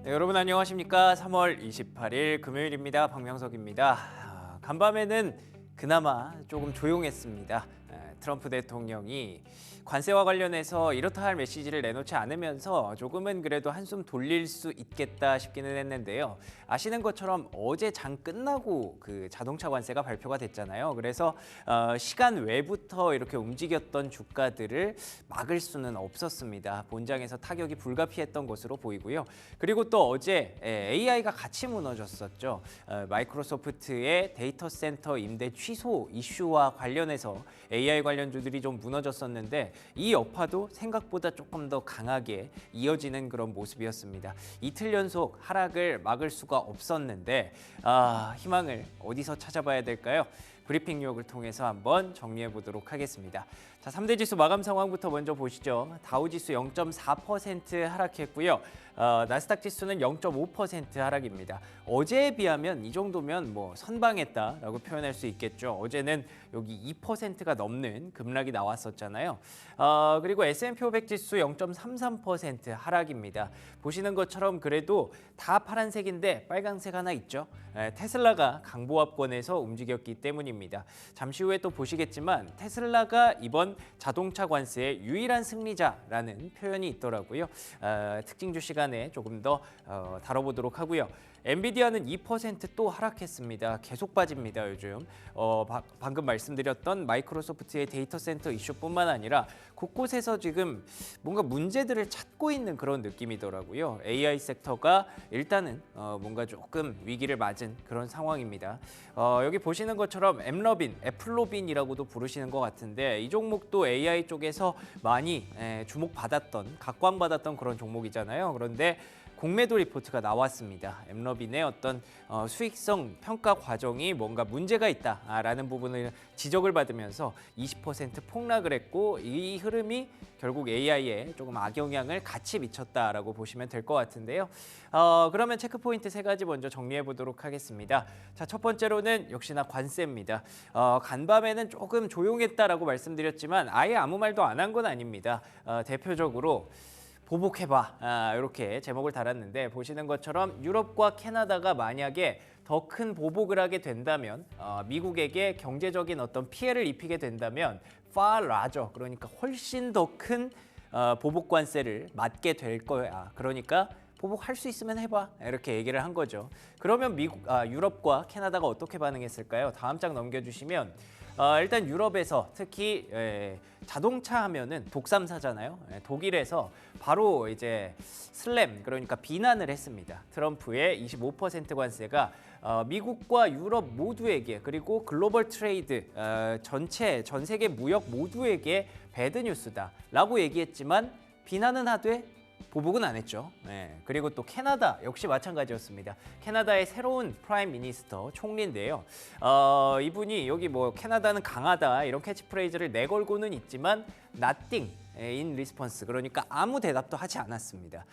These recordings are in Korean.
네, 여러분 안녕하십니까? 3월 28일 금요일입니다. 박명석입니다. 간밤에는 그나마 조금 조용했습니다. 트럼프 대통령이 관세와 관련해서 이렇다 할 메시지를 내놓지 않으면서 조금은 그래도 한숨 돌릴 수 있겠다 싶기는 했는데요. 아시는 것처럼 어제 장 끝나고 그 자동차 관세가 발표가 됐잖아요. 그래서 시간 외부터 이렇게 움직였던 주가들을 막을 수는 없었습니다. 본장에서 타격이 불가피했던 것으로 보이고요. 그리고 또 어제 AI가 같이 무너졌었죠. 마이크로소프트의 데이터 센터 임대 취소 이슈와 관련해서 AI 관련주들이 좀 무너졌었는데 이 여파도 생각보다 조금 더 강하게 이어지는 그런 모습이었습니다. 이틀 연속 하락을 막을 수가 없었는데 희망을 어디서 찾아봐야 될까요? 브리핑 뉴욕을 통해서 한번 정리해 보도록 하겠습니다. 자, 3대 지수 마감 상황부터 먼저 보시죠. 다우지수 0.4% 하락했고요. 나스닥 지수는 0.5% 하락입니다. 어제에 비하면 이 정도면 뭐 선방했다라고 표현할 수 있겠죠. 어제는 여기 2%가 넘는 급락이 나왔었잖아요. 그리고 S&P 500 지수 0.33% 하락입니다. 보시는 것처럼 그래도 다 파란색인데 빨간색 하나 있죠. 테슬라가 강보합권에서 움직였기 때문입니다. 잠시 후에 또 보시겠지만 테슬라가 이번 자동차 관세의 유일한 승리자라는 표현이 있더라고요. 특징주 시간에 조금 더 다뤄보도록 하고요. 엔비디아는 2% 또 하락했습니다. 계속 빠집니다, 요즘. 방금 말씀드렸던 마이크로소프트의 데이터 센터 이슈뿐만 아니라 곳곳에서 지금 뭔가 문제들을 찾고 있는 그런 느낌이더라고요. AI 섹터가 일단은 뭔가 조금 위기를 맞은 그런 상황입니다. 여기 보시는 것처럼 엠러빈, 애플로빈이라고도 부르시는 것 같은데 이 종목도 AI 쪽에서 많이 주목받았던, 각광받았던 그런 종목이잖아요. 그런데 공매도 리포트가 나왔습니다. 엠러빈의 어떤 수익성 평가 과정이 뭔가 문제가 있다라는 부분을 지적을 받으면서 20% 폭락을 했고 이 흐름이 결국 AI에 조금 악영향을 같이 미쳤다라고 보시면 될 것 같은데요. 그러면 체크 포인트 세 가지 먼저 정리해 보도록 하겠습니다. 자, 첫 번째로는 역시나 관세입니다. 간밤에는 조금 조용했다라고 말씀드렸지만 아예 아무 말도 안 한 건 아닙니다. 대표적으로 보복해봐 이렇게 제목을 달았는데 보시는 것처럼 유럽과 캐나다가 만약에 더 큰 보복을 하게 된다면 미국에게 경제적인 어떤 피해를 입히게 된다면 far larger 그러니까 훨씬 더 큰 보복 관세를 맞게 될 거야. 그러니까 보복할 수 있으면 해봐 이렇게 얘기를 한 거죠. 그러면 유럽과 캐나다가 어떻게 반응했을까요? 다음 장 넘겨주시면 일단 유럽에서 특히 자동차 하면은 독삼사잖아요. 독일에서 바로 이제 슬램 그러니까 비난을 했습니다. 트럼프의 25% 관세가 미국과 유럽 모두에게 그리고 글로벌 트레이드 전체 전 세계 무역 모두에게 배드 뉴스다라고 얘기했지만 비난은 하되 보복은 안 했죠. 그리고 또 캐나다 역시 마찬가지였습니다. 캐나다의 새로운 프라임 미니스터 총리인데요. 이분이 여기 뭐 캐나다는 강하다 이런 캐치프레이즈를 내걸고는 있지만 nothing in response 그러니까 아무 대답도 하지 않았습니다.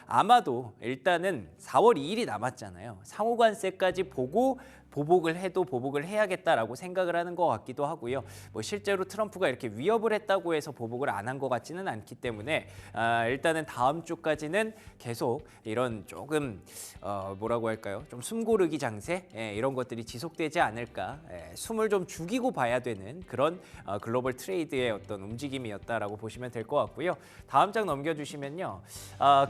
아마도 일단은 4월 2일이 남았잖아요. 상호관세까지 보고 보복을 해도 보복을 해야겠다라고 생각을 하는 것 같기도 하고요. 뭐 실제로 트럼프가 이렇게 위협을 했다고 해서 보복을 안 한 것 같지는 않기 때문에 일단은 다음 주까지는 계속 이런 조금 뭐라고 할까요? 좀 숨고르기 장세 이런 것들이 지속되지 않을까. 숨을 좀 죽이고 봐야 되는 그런 글로벌 트레이드의 어떤 움직임이었다라고 보시면 될 것 같고요. 다음 장 넘겨주시면요.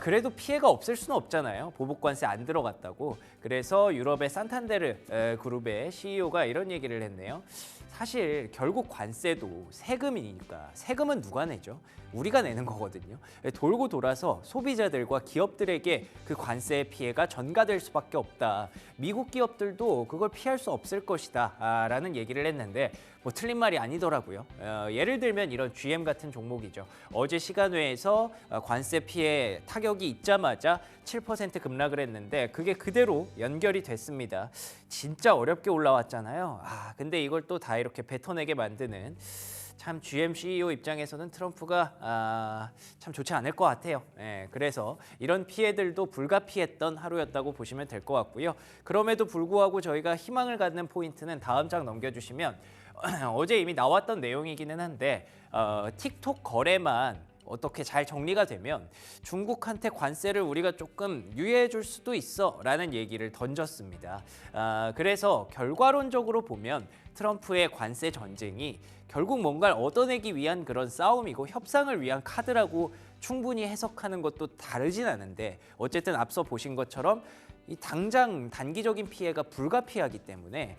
그래도 피해가 없을 수는 없잖아요. 보복 관세 안 들어갔다고. 그래서 유럽의 산탄데르 그룹의 CEO가 이런 얘기를 했네요. 사실 결국 관세도 세금이니까 세금은 누가 내죠? 우리가 내는 거거든요. 돌고 돌아서 소비자들과 기업들에게 그 관세의 피해가 전가될 수밖에 없다. 미국 기업들도 그걸 피할 수 없을 것이다 라는 얘기를 했는데 뭐 틀린 말이 아니더라고요. 예를 들면 이런 GM 같은 종목이죠. 어제 시간외에서 관세 피해 타격이 있자마자 7% 급락을 했는데 그게 그대로 연결이 됐습니다. 진짜 어렵게 올라왔잖아요. 근데 이걸 또 다 이렇게 뱉어내게 만드는 참 GM CEO 입장에서는 트럼프가 참 좋지 않을 것 같아요. 그래서 이런 피해들도 불가피했던 하루였다고 보시면 될 것 같고요. 그럼에도 불구하고 저희가 희망을 갖는 포인트는 다음 장 넘겨주시면 어제 이미 나왔던 내용이기는 한데 틱톡 거래만 어떻게 잘 정리가 되면 중국한테 관세를 우리가 조금 유예해 줄 수도 있어라는 얘기를 던졌습니다. 그래서 결과론적으로 보면 트럼프의 관세 전쟁이 결국 뭔가를 얻어내기 위한 그런 싸움이고 협상을 위한 카드라고 충분히 해석하는 것도 다르진 않은데 어쨌든 앞서 보신 것처럼 이 당장 단기적인 피해가 불가피하기 때문에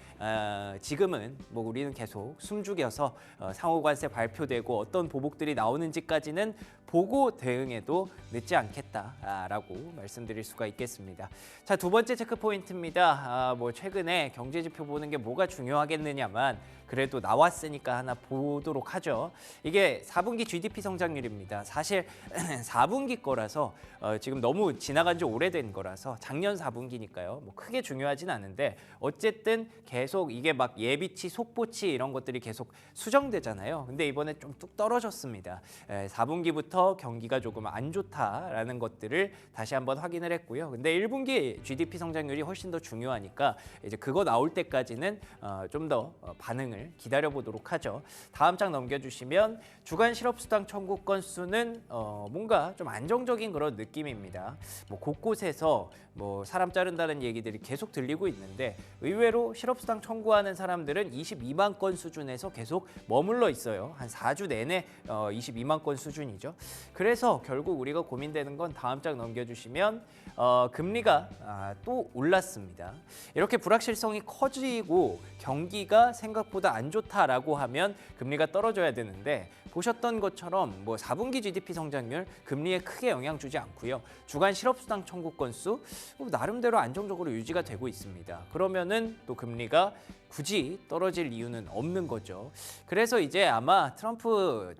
지금은 뭐 우리는 계속 숨죽여서 상호관세 발표되고 어떤 보복들이 나오는지까지는 보고 대응해도 늦지 않겠다라고 말씀드릴 수가 있겠습니다. 자, 두 번째 체크 포인트입니다. 뭐 최근에 경제 지표 보는 게 뭐가 중요하겠느냐만 그래도 나왔으니까 하나 보도록 하죠. 이게 4분기 GDP 성장률입니다. 사실 4분기 거라서 지금 너무 지나간 지 오래된 거라서 작년 4분기니까요. 뭐 크게 중요하진 않은데 어쨌든 계속 이게 막 예비치, 속보치 이런 것들이 계속 수정되잖아요. 근데 이번에 좀 뚝 떨어졌습니다. 4분기부터 경기가 조금 안 좋다라는 것들을 다시 한번 확인을 했고요. 근데 1분기 GDP 성장률이 훨씬 더 중요하니까 이제 그거 나올 때까지는 좀 더 반응을 기다려보도록 하죠. 다음 장 넘겨주시면 주간 실업수당 청구 건수는 뭔가 좀 안정적인 그런 느낌입니다. 뭐 곳곳에서 뭐 사람 자른다는 얘기들이 계속 들리고 있는데 의외로 실업수당 청구하는 사람들은 22만 건 수준에서 계속 머물러 있어요. 한 4주 내내 22만 건 수준이죠. 그래서 결국 우리가 고민되는 건 다음 장 넘겨주시면 금리가 또 올랐습니다. 이렇게 불확실성이 커지고 경기가 생각보다 안 좋다라고 하면 금리가 떨어져야 되는데 보셨던 것처럼 뭐 4분기 GDP 성장률 금리에 크게 영향 주지 않고요. 주간 실업수당 청구 건수 나름대로 안정적으로 유지가 되고 있습니다. 그러면은 또 금리가 굳이 떨어질 이유는 없는 거죠. 그래서 이제 아마 트럼프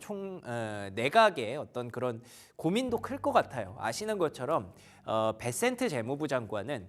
내각의 어떤 그런 고민도 클 것 같아요. 아시는 것처럼 베센트 재무부 장관은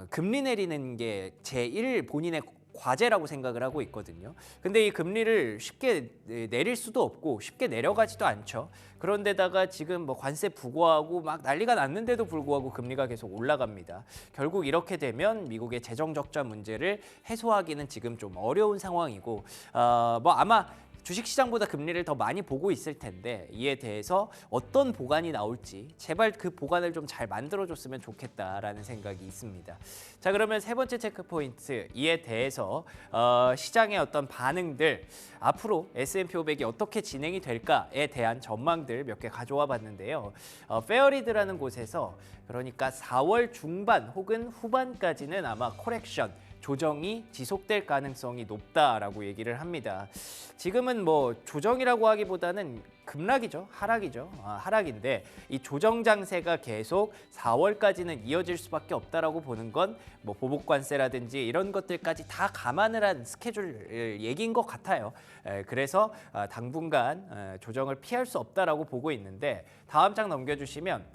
금리 내리는 게 제1 본인의 과제라고 생각을 하고 있거든요. 근데 이 금리를 쉽게 내릴 수도 없고 쉽게 내려가지도 않죠. 그런데다가 지금 뭐 관세 부과하고 막 난리가 났는데도 불구하고 금리가 계속 올라갑니다. 결국 이렇게 되면 미국의 재정 적자 문제를 해소하기는 지금 좀 어려운 상황이고 뭐 아마 주식시장보다 금리를 더 많이 보고 있을 텐데 이에 대해서 어떤 보관이 나올지 제발 그 보관을 좀 잘 만들어줬으면 좋겠다라는 생각이 있습니다. 자, 그러면 세 번째 체크 포인트 이에 대해서 시장의 어떤 반응들 앞으로 S&P 500이 어떻게 진행이 될까에 대한 전망들 몇 개 가져와 봤는데요. 페어리드라는 곳에서 그러니까 4월 중반 혹은 후반까지는 아마 코렉션 조정이 지속될 가능성이 높다라고 얘기를 합니다. 지금은 뭐 조정이라고 하기보다는 급락이죠. 하락이죠. 하락인데 이 조정 장세가 계속 4월까지는 이어질 수밖에 없다라고 보는 건 뭐 보복 관세라든지 이런 것들까지 다 감안을 한 스케줄 얘기인 것 같아요. 그래서 당분간 조정을 피할 수 없다라고 보고 있는데 다음 장 넘겨주시면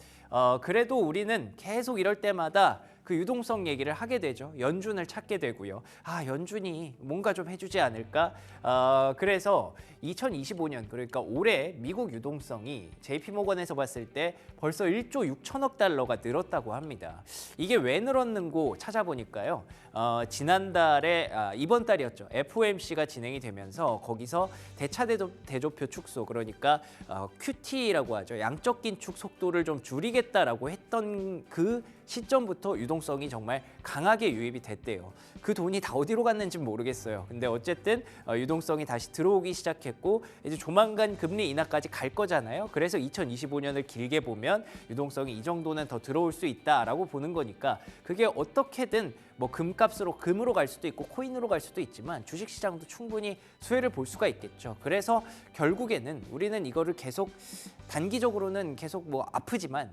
그래도 우리는 계속 이럴 때마다 그 유동성 얘기를 하게 되죠. 연준을 찾게 되고요. 연준이 뭔가 좀 해주지 않을까? 그래서 2025년 그러니까 올해 미국 유동성이 JP모건에서 봤을 때 벌써 1조 6천억 달러가 늘었다고 합니다. 이게 왜 늘었는고 찾아보니까요. 지난달에 이번 달이었죠. FOMC가 진행이 되면서 거기서 대차 대조표 축소 그러니까 QT라고 하죠. 양적 긴축 속도를 좀 줄이겠다라고 했던 그 시점부터 유동성이 정말 강하게 유입이 됐대요. 그 돈이 다 어디로 갔는지 모르겠어요. 근데 어쨌든 유동성이 다시 들어오기 시작했고 이제 조만간 금리 인하까지 갈 거잖아요. 그래서 2025년을 길게 보면 유동성이 이 정도는 더 들어올 수 있다라고 보는 거니까 그게 어떻게든 뭐 금값으로 금으로 갈 수도 있고 코인으로 갈 수도 있지만 주식시장도 충분히 수혜를 볼 수가 있겠죠. 그래서 결국에는 우리는 이거를 계속 단기적으로는 계속 뭐 아프지만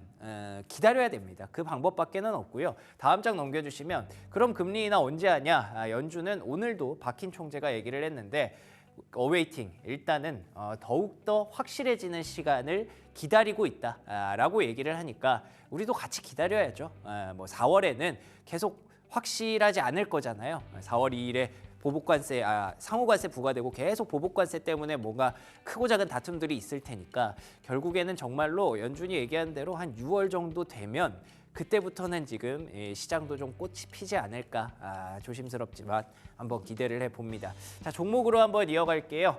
기다려야 됩니다. 그 방법밖에는 없고요. 다음 장 넘겨주시면 그럼 금리 인하 언제 하냐? 연준은 오늘도 박힌 총재가 얘기를 했는데 어웨이팅 일단은 더욱더 확실해지는 시간을 기다리고 있다라고 얘기를 하니까 우리도 같이 기다려야죠. 뭐 4월에는 계속 확실하지 않을 거잖아요. 4월 2일에 보복관세, 상호관세 부과되고 계속 보복관세 때문에 뭔가 크고 작은 다툼들이 있을 테니까 결국에는 정말로 연준이 얘기한 대로 한 6월 정도 되면 그때부터는 지금 시장도 좀 꽃이 피지 않을까 조심스럽지만 한번 기대를 해봅니다. 자, 종목으로 한번 이어갈게요.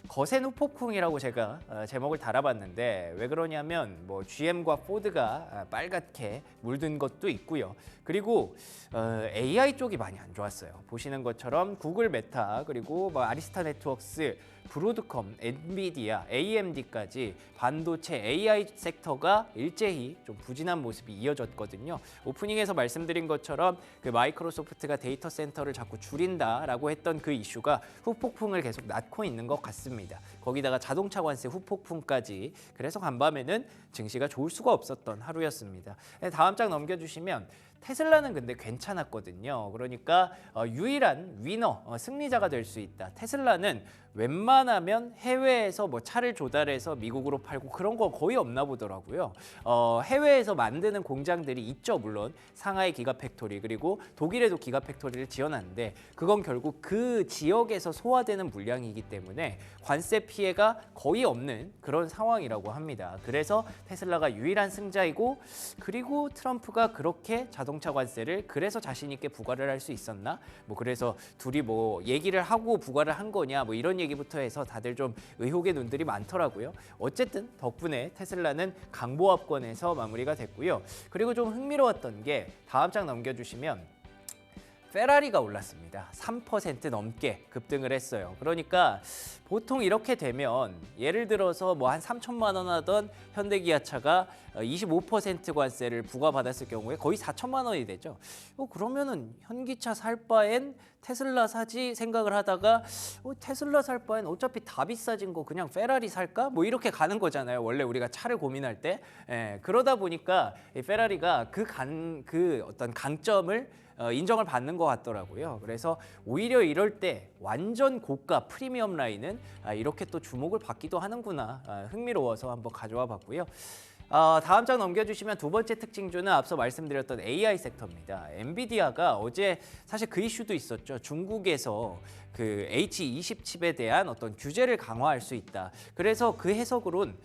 거센 후폭풍이라고 제가 제목을 달아봤는데 왜 그러냐면 뭐 GM과 포드가 빨갛게 물든 것도 있고요. 그리고 AI 쪽이 많이 안 좋았어요. 보시는 것처럼 구글 메타 그리고 뭐 아리스타 네트워크스 브로드컴, 엔비디아, AMD까지 반도체 AI 섹터가 일제히 좀 부진한 모습이 이어졌거든요. 오프닝에서 말씀드린 것처럼 그 마이크로소프트가 데이터 센터를 자꾸 줄인다라고 했던 그 이슈가 후폭풍을 계속 낳고 있는 것 같습니다. 거기다가 자동차 관세 후폭풍까지. 그래서 간밤에는 증시가 좋을 수가 없었던 하루였습니다. 다음 장 넘겨주시면 테슬라는 근데 괜찮았거든요. 그러니까 유일한 위너, 승리자가 될 수 있다. 테슬라는 웬만하면 해외에서 뭐 차를 조달해서 미국으로 팔고 그런 거 거의 없나 보더라고요. 해외에서 만드는 공장들이 있죠, 물론. 상하이 기가팩토리 그리고 독일에도 기가팩토리를 지어놨는데 그건 결국 그 지역에서 소화되는 물량이기 때문에 관세 피해가 거의 없는 그런 상황이라고 합니다. 그래서 테슬라가 유일한 승자이고 그리고 트럼프가 그렇게 자동차 관세를 그래서 자신 있게 부과를 할 수 있었나? 뭐 그래서 둘이 뭐 얘기를 하고 부과를 한 거냐? 뭐 이런 얘기부터 해서 다들 좀 의혹의 눈들이 많더라고요. 어쨌든 덕분에 테슬라는 강보합권에서 마무리가 됐고요. 그리고 좀 흥미로웠던 게 다음 장 넘겨주시면 페라리가 올랐습니다. 3% 넘게 급등을 했어요. 그러니까 보통 이렇게 되면 예를 들어서 뭐 한 3천만 원 하던 현대기아차가 25% 관세를 부과받았을 경우에 거의 4천만 원이 되죠. 그러면은 현기차 살 바엔 테슬라 사지 생각을 하다가 테슬라 살 바엔 어차피 다 비싸진 거 그냥 페라리 살까? 뭐 이렇게 가는 거잖아요. 원래 우리가 차를 고민할 때. 그러다 보니까 페라리가 그 어떤 강점을 인정을 받는 것 같더라고요. 그래서 오히려 이럴 때 완전 고가 프리미엄 라인은 이렇게 또 주목을 받기도 하는구나. 흥미로워서 한번 가져와 봤고요. 다음 장 넘겨주시면 두 번째 특징주는 앞서 말씀드렸던 AI 섹터입니다. 엔비디아가 어제 사실 그 이슈도 있었죠. 중국에서 그 H20 칩에 대한 어떤 규제를 강화할 수 있다. 그래서 그 해석으론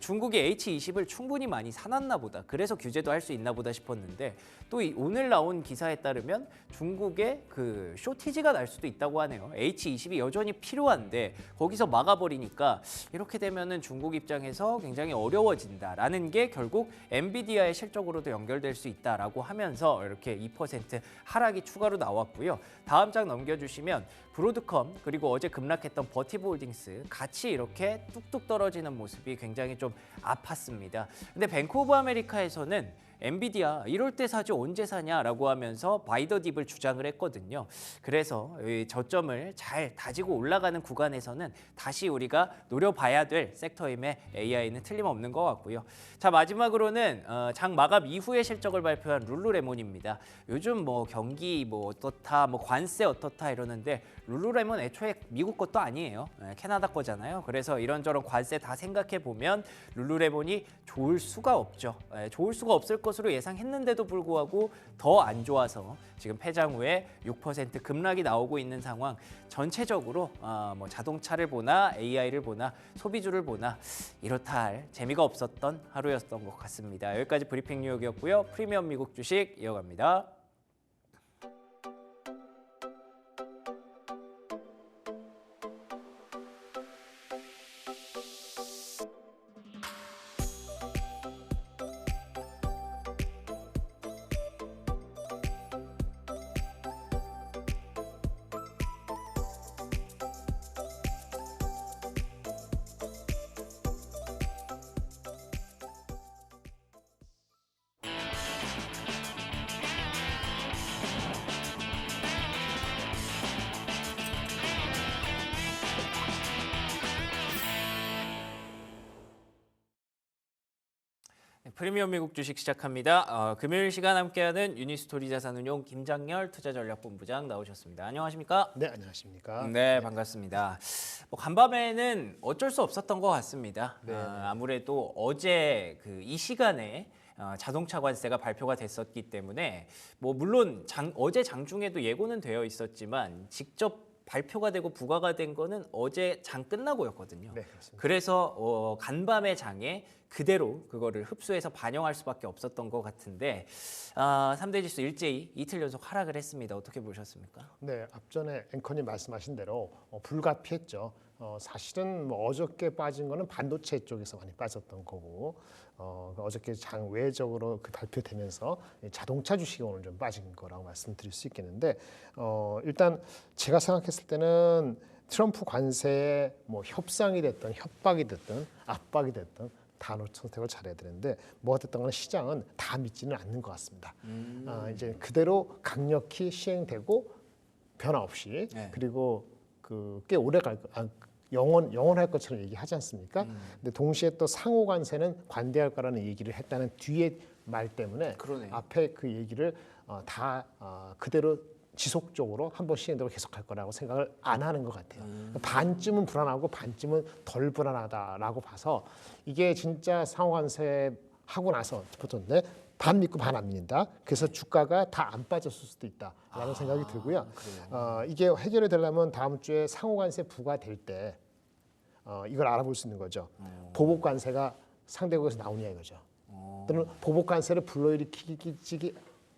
중국이 H20을 충분히 많이 사놨나 보다. 그래서 규제도 할 수 있나 보다 싶었는데 또 오늘 나온 기사에 따르면 중국에 그 쇼티지가 날 수도 있다고 하네요. H20이 여전히 필요한데 거기서 막아버리니까 이렇게 되면은 중국 입장에서 굉장히 어려워진다라는 게 결국 엔비디아의 실적으로도 연결될 수 있다라고 하면서 이렇게 2% 하락이 추가로 나왔고요. 다음 장 넘겨주시면 브로드컴 그리고 어제 급락했던 버티볼딩스 같이 이렇게 뚝뚝 떨어지는 모습이 굉장히 좀 아팠습니다. 근데 뱅크 오브 아메리카에서는 엔비디아 이럴 때 사지 언제 사냐라고 하면서 바이 더 딥을 주장을 했거든요. 그래서 저점을 잘 다지고 올라가는 구간에서는 다시 우리가 노려봐야 될 섹터임에 AI는 틀림없는 것 같고요. 자, 마지막으로는 장 마감 이후에 실적을 발표한 룰루레몬입니다. 요즘 뭐 경기 뭐 어떻다, 뭐 관세 어떻다 이러는데 룰루레몬 애초에 미국 것도 아니에요. 캐나다 거잖아요. 그래서 이런저런 관세 다 생각해 보면 룰루레몬이 좋을 수가 없죠. 좋을 수가 없을 것으로 예상했는데도 불구하고 더 안 좋아서 지금 폐장 후에 6% 급락이 나오고 있는 상황. 전체적으로 뭐 자동차를 보나 AI를 보나 소비주를 보나 이렇다 할 재미가 없었던 하루였던 것 같습니다. 여기까지 브리핑 뉴욕이었고요. 프리미엄 미국 주식 이어갑니다. 프리미엄 미국 주식 시작합니다. 금요일 시간 함께하는 유니스토리 자산운용 김장렬 투자전략본부장 나오셨습니다. 안녕하십니까? 네, 안녕하십니까? 네, 반갑습니다. 뭐 간밤에는 어쩔 수 없었던 것 같습니다. 네. 아무래도 어제 이 시간에 자동차 관세가 발표가 됐었기 때문에 뭐 물론 어제 장중에도 예고는 되어 있었지만 직접 발표가 되고 부과가 된 거는 어제 장 끝나고였거든요. 네, 그렇습니다. 그래서 간밤의 장에 그대로 그거를 흡수해서 반영할 수밖에 없었던 것 같은데 3대 지수 일제히 이틀 연속 하락을 했습니다. 어떻게 보셨습니까? 네, 앞전에 앵커님 말씀하신 대로 불가피했죠. 사실은 뭐 어저께 빠진 거는 반도체 쪽에서 많이 빠졌던 거고 어저께 장외적으로 그 발표되면서 자동차 주식이 오늘 좀 빠진 거라고 말씀드릴 수 있겠는데 일단 제가 생각했을 때는 트럼프 관세에 뭐 협상이 됐든 협박이 됐든 압박이 됐든 단어 선택을 잘해야 되는데 뭐가 됐든 간에 시장은 다 믿지는 않는 것 같습니다. 이제 그대로 강력히 시행되고 변화 없이 네. 그리고 그 꽤 오래 영원할 것처럼 얘기하지 않습니까? 근데 동시에 또 상호 관세는 관대할 거라는 얘기를 했다는 뒤에 말 때문에 그러네. 앞에 그 얘기를 다 그대로 지속적으로 한 번 시행되고 계속할 거라고 생각을 안 하는 것 같아요. 반쯤은 불안하고 반쯤은 덜 불안하다라고 봐서 이게 진짜 상호 관세 하고 나서 보던데 반 믿고 반 안 믿는다. 그래서 주가가 다 안 빠졌을 수도 있다라는 생각이 들고요. 이게 해결이 되려면 다음 주에 상호 관세 부과될 때 이걸 알아볼 수 있는 거죠. 보복 관세가 상대국에서 나오냐 이거죠. 또는 보복 관세를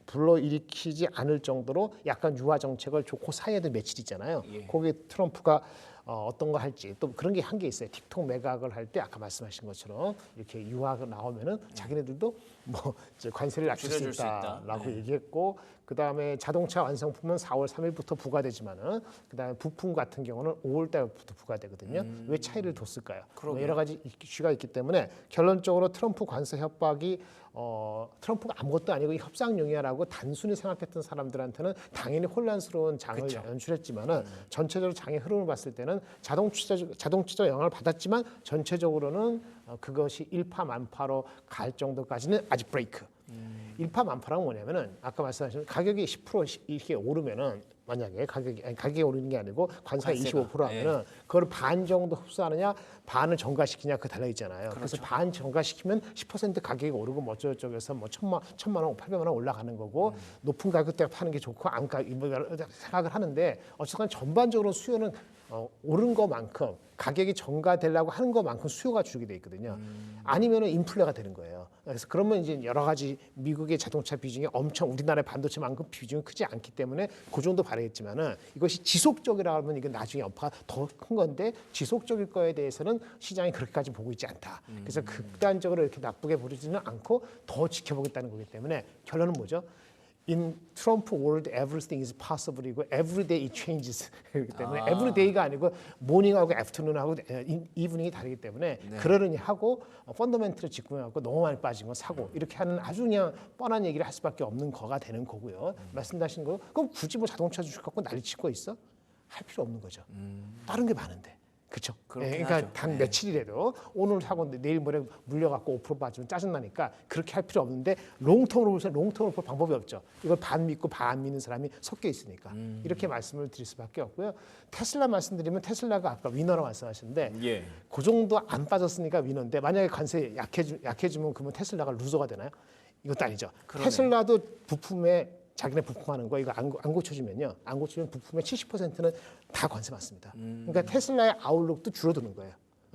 불러일으키지 않을 정도로 약간 유화 정책을 좋고 사이에도 며칠 있잖아요. 예. 거기에 트럼프가 어떤 거 할지 또 그런 게 한 게 있어요. 틱톡 매각을 할 때 아까 말씀하신 것처럼 이렇게 유화가 나오면은 자기네들도 뭐 이제 관세를 낮출 수 줄여줄 수 있다라고 있다. 네. 얘기했고 그다음에 자동차 완성품은 4월 3일부터 부과되지만은 그다음에 부품 같은 경우는 5월 달부터 부과되거든요. 왜 차이를 뒀을까요? 뭐 여러 가지 이슈가 있기 때문에 결론적으로 트럼프 관세 협박이 트럼프가 아무것도 아니고 협상용이야라고 단순히 생각했던 사람들한테는 당연히 혼란스러운 장을 그쵸. 연출했지만은 전체적으로 장의 흐름을 봤을 때는 자동차적 영향을 받았지만 전체적으로는 그것이 일파만파로 갈 정도까지는 아직 브레이크. 일파만파라는 뭐냐면은 아까 말씀하신 가격이 10% 이렇게 오르면은 만약에 가격이 오르는 게 아니고 관세가 25% 하면은 그걸 반 정도 흡수하느냐 반을 전가시키냐 그 달라 있잖아요. 그래서 반 전가시키면 10% 가격이 오르고 뭐 어쩌고저쩌고 해서 뭐 천만 원, 800만 원 올라가는 거고 높은 가격대가 파는 게 좋고 생각을 하는데 어쨌든 전반적으로 수요는 오른 것만큼 가격이 전가되려고 하는 것만큼 수요가 줄게 돼 있거든요. 아니면은 인플레가 되는 거예요. 그래서 그러면 이제 여러 가지 미국의 자동차 비중이 엄청 우리나라의 반도체만큼 비중이 크지 않기 때문에 그 정도 바라겠지만은 이것이 지속적이라 하면 이건 나중에 여파가 더 큰 건데 지속적일 거에 대해서는 시장이 그렇게까지 보고 있지 않다. 그래서 극단적으로 이렇게 나쁘게 보지는 않고 더 지켜보겠다는 거기 때문에 결론은 뭐죠? In Trump world, everything is possible이고 every day it changes. 그렇기 때문에 every day가 아니고 morning하고 afternoon하고 evening이 다르기 때문에 그러려니 하고 펀더멘털을 집중하고 너무 많이 빠진 건 사고 이렇게 하는 아주 그냥 뻔한 얘기를 할 수밖에 없는 거가 되는 거고요. 말씀하신 거 그럼 굳이 뭐 자동차 주식 갖고 난리치고 있어? 할 필요 없는 거죠. 다른 게 많은데. 그렇죠. 그러니까 단 며칠이라도 오늘 사고 내일 모레 물려갖고 5% 빠지면 짜증나니까 그렇게 할 필요 없는데 롱텀으로 보면 롱텀으로 볼 방법이 없죠. 이걸 반 믿고 반 안 믿는 사람이 섞여 있으니까 이렇게 말씀을 드릴 수밖에 없고요. 테슬라 말씀드리면 테슬라가 아까 위너라고 말씀하셨는데 그 정도 안 빠졌으니까 위너인데 만약에 관세 약해지면 그러면 테슬라가 루저가 되나요? 이것도 아니죠. 그러네. 테슬라도 부품에 자기네 부품하는 거 이거 안 고쳐지면요. 안 고치면 부품의 70%는 다 관세 받습니다. 그러니까 테슬라의 아웃룩도 줄어드는 거예요.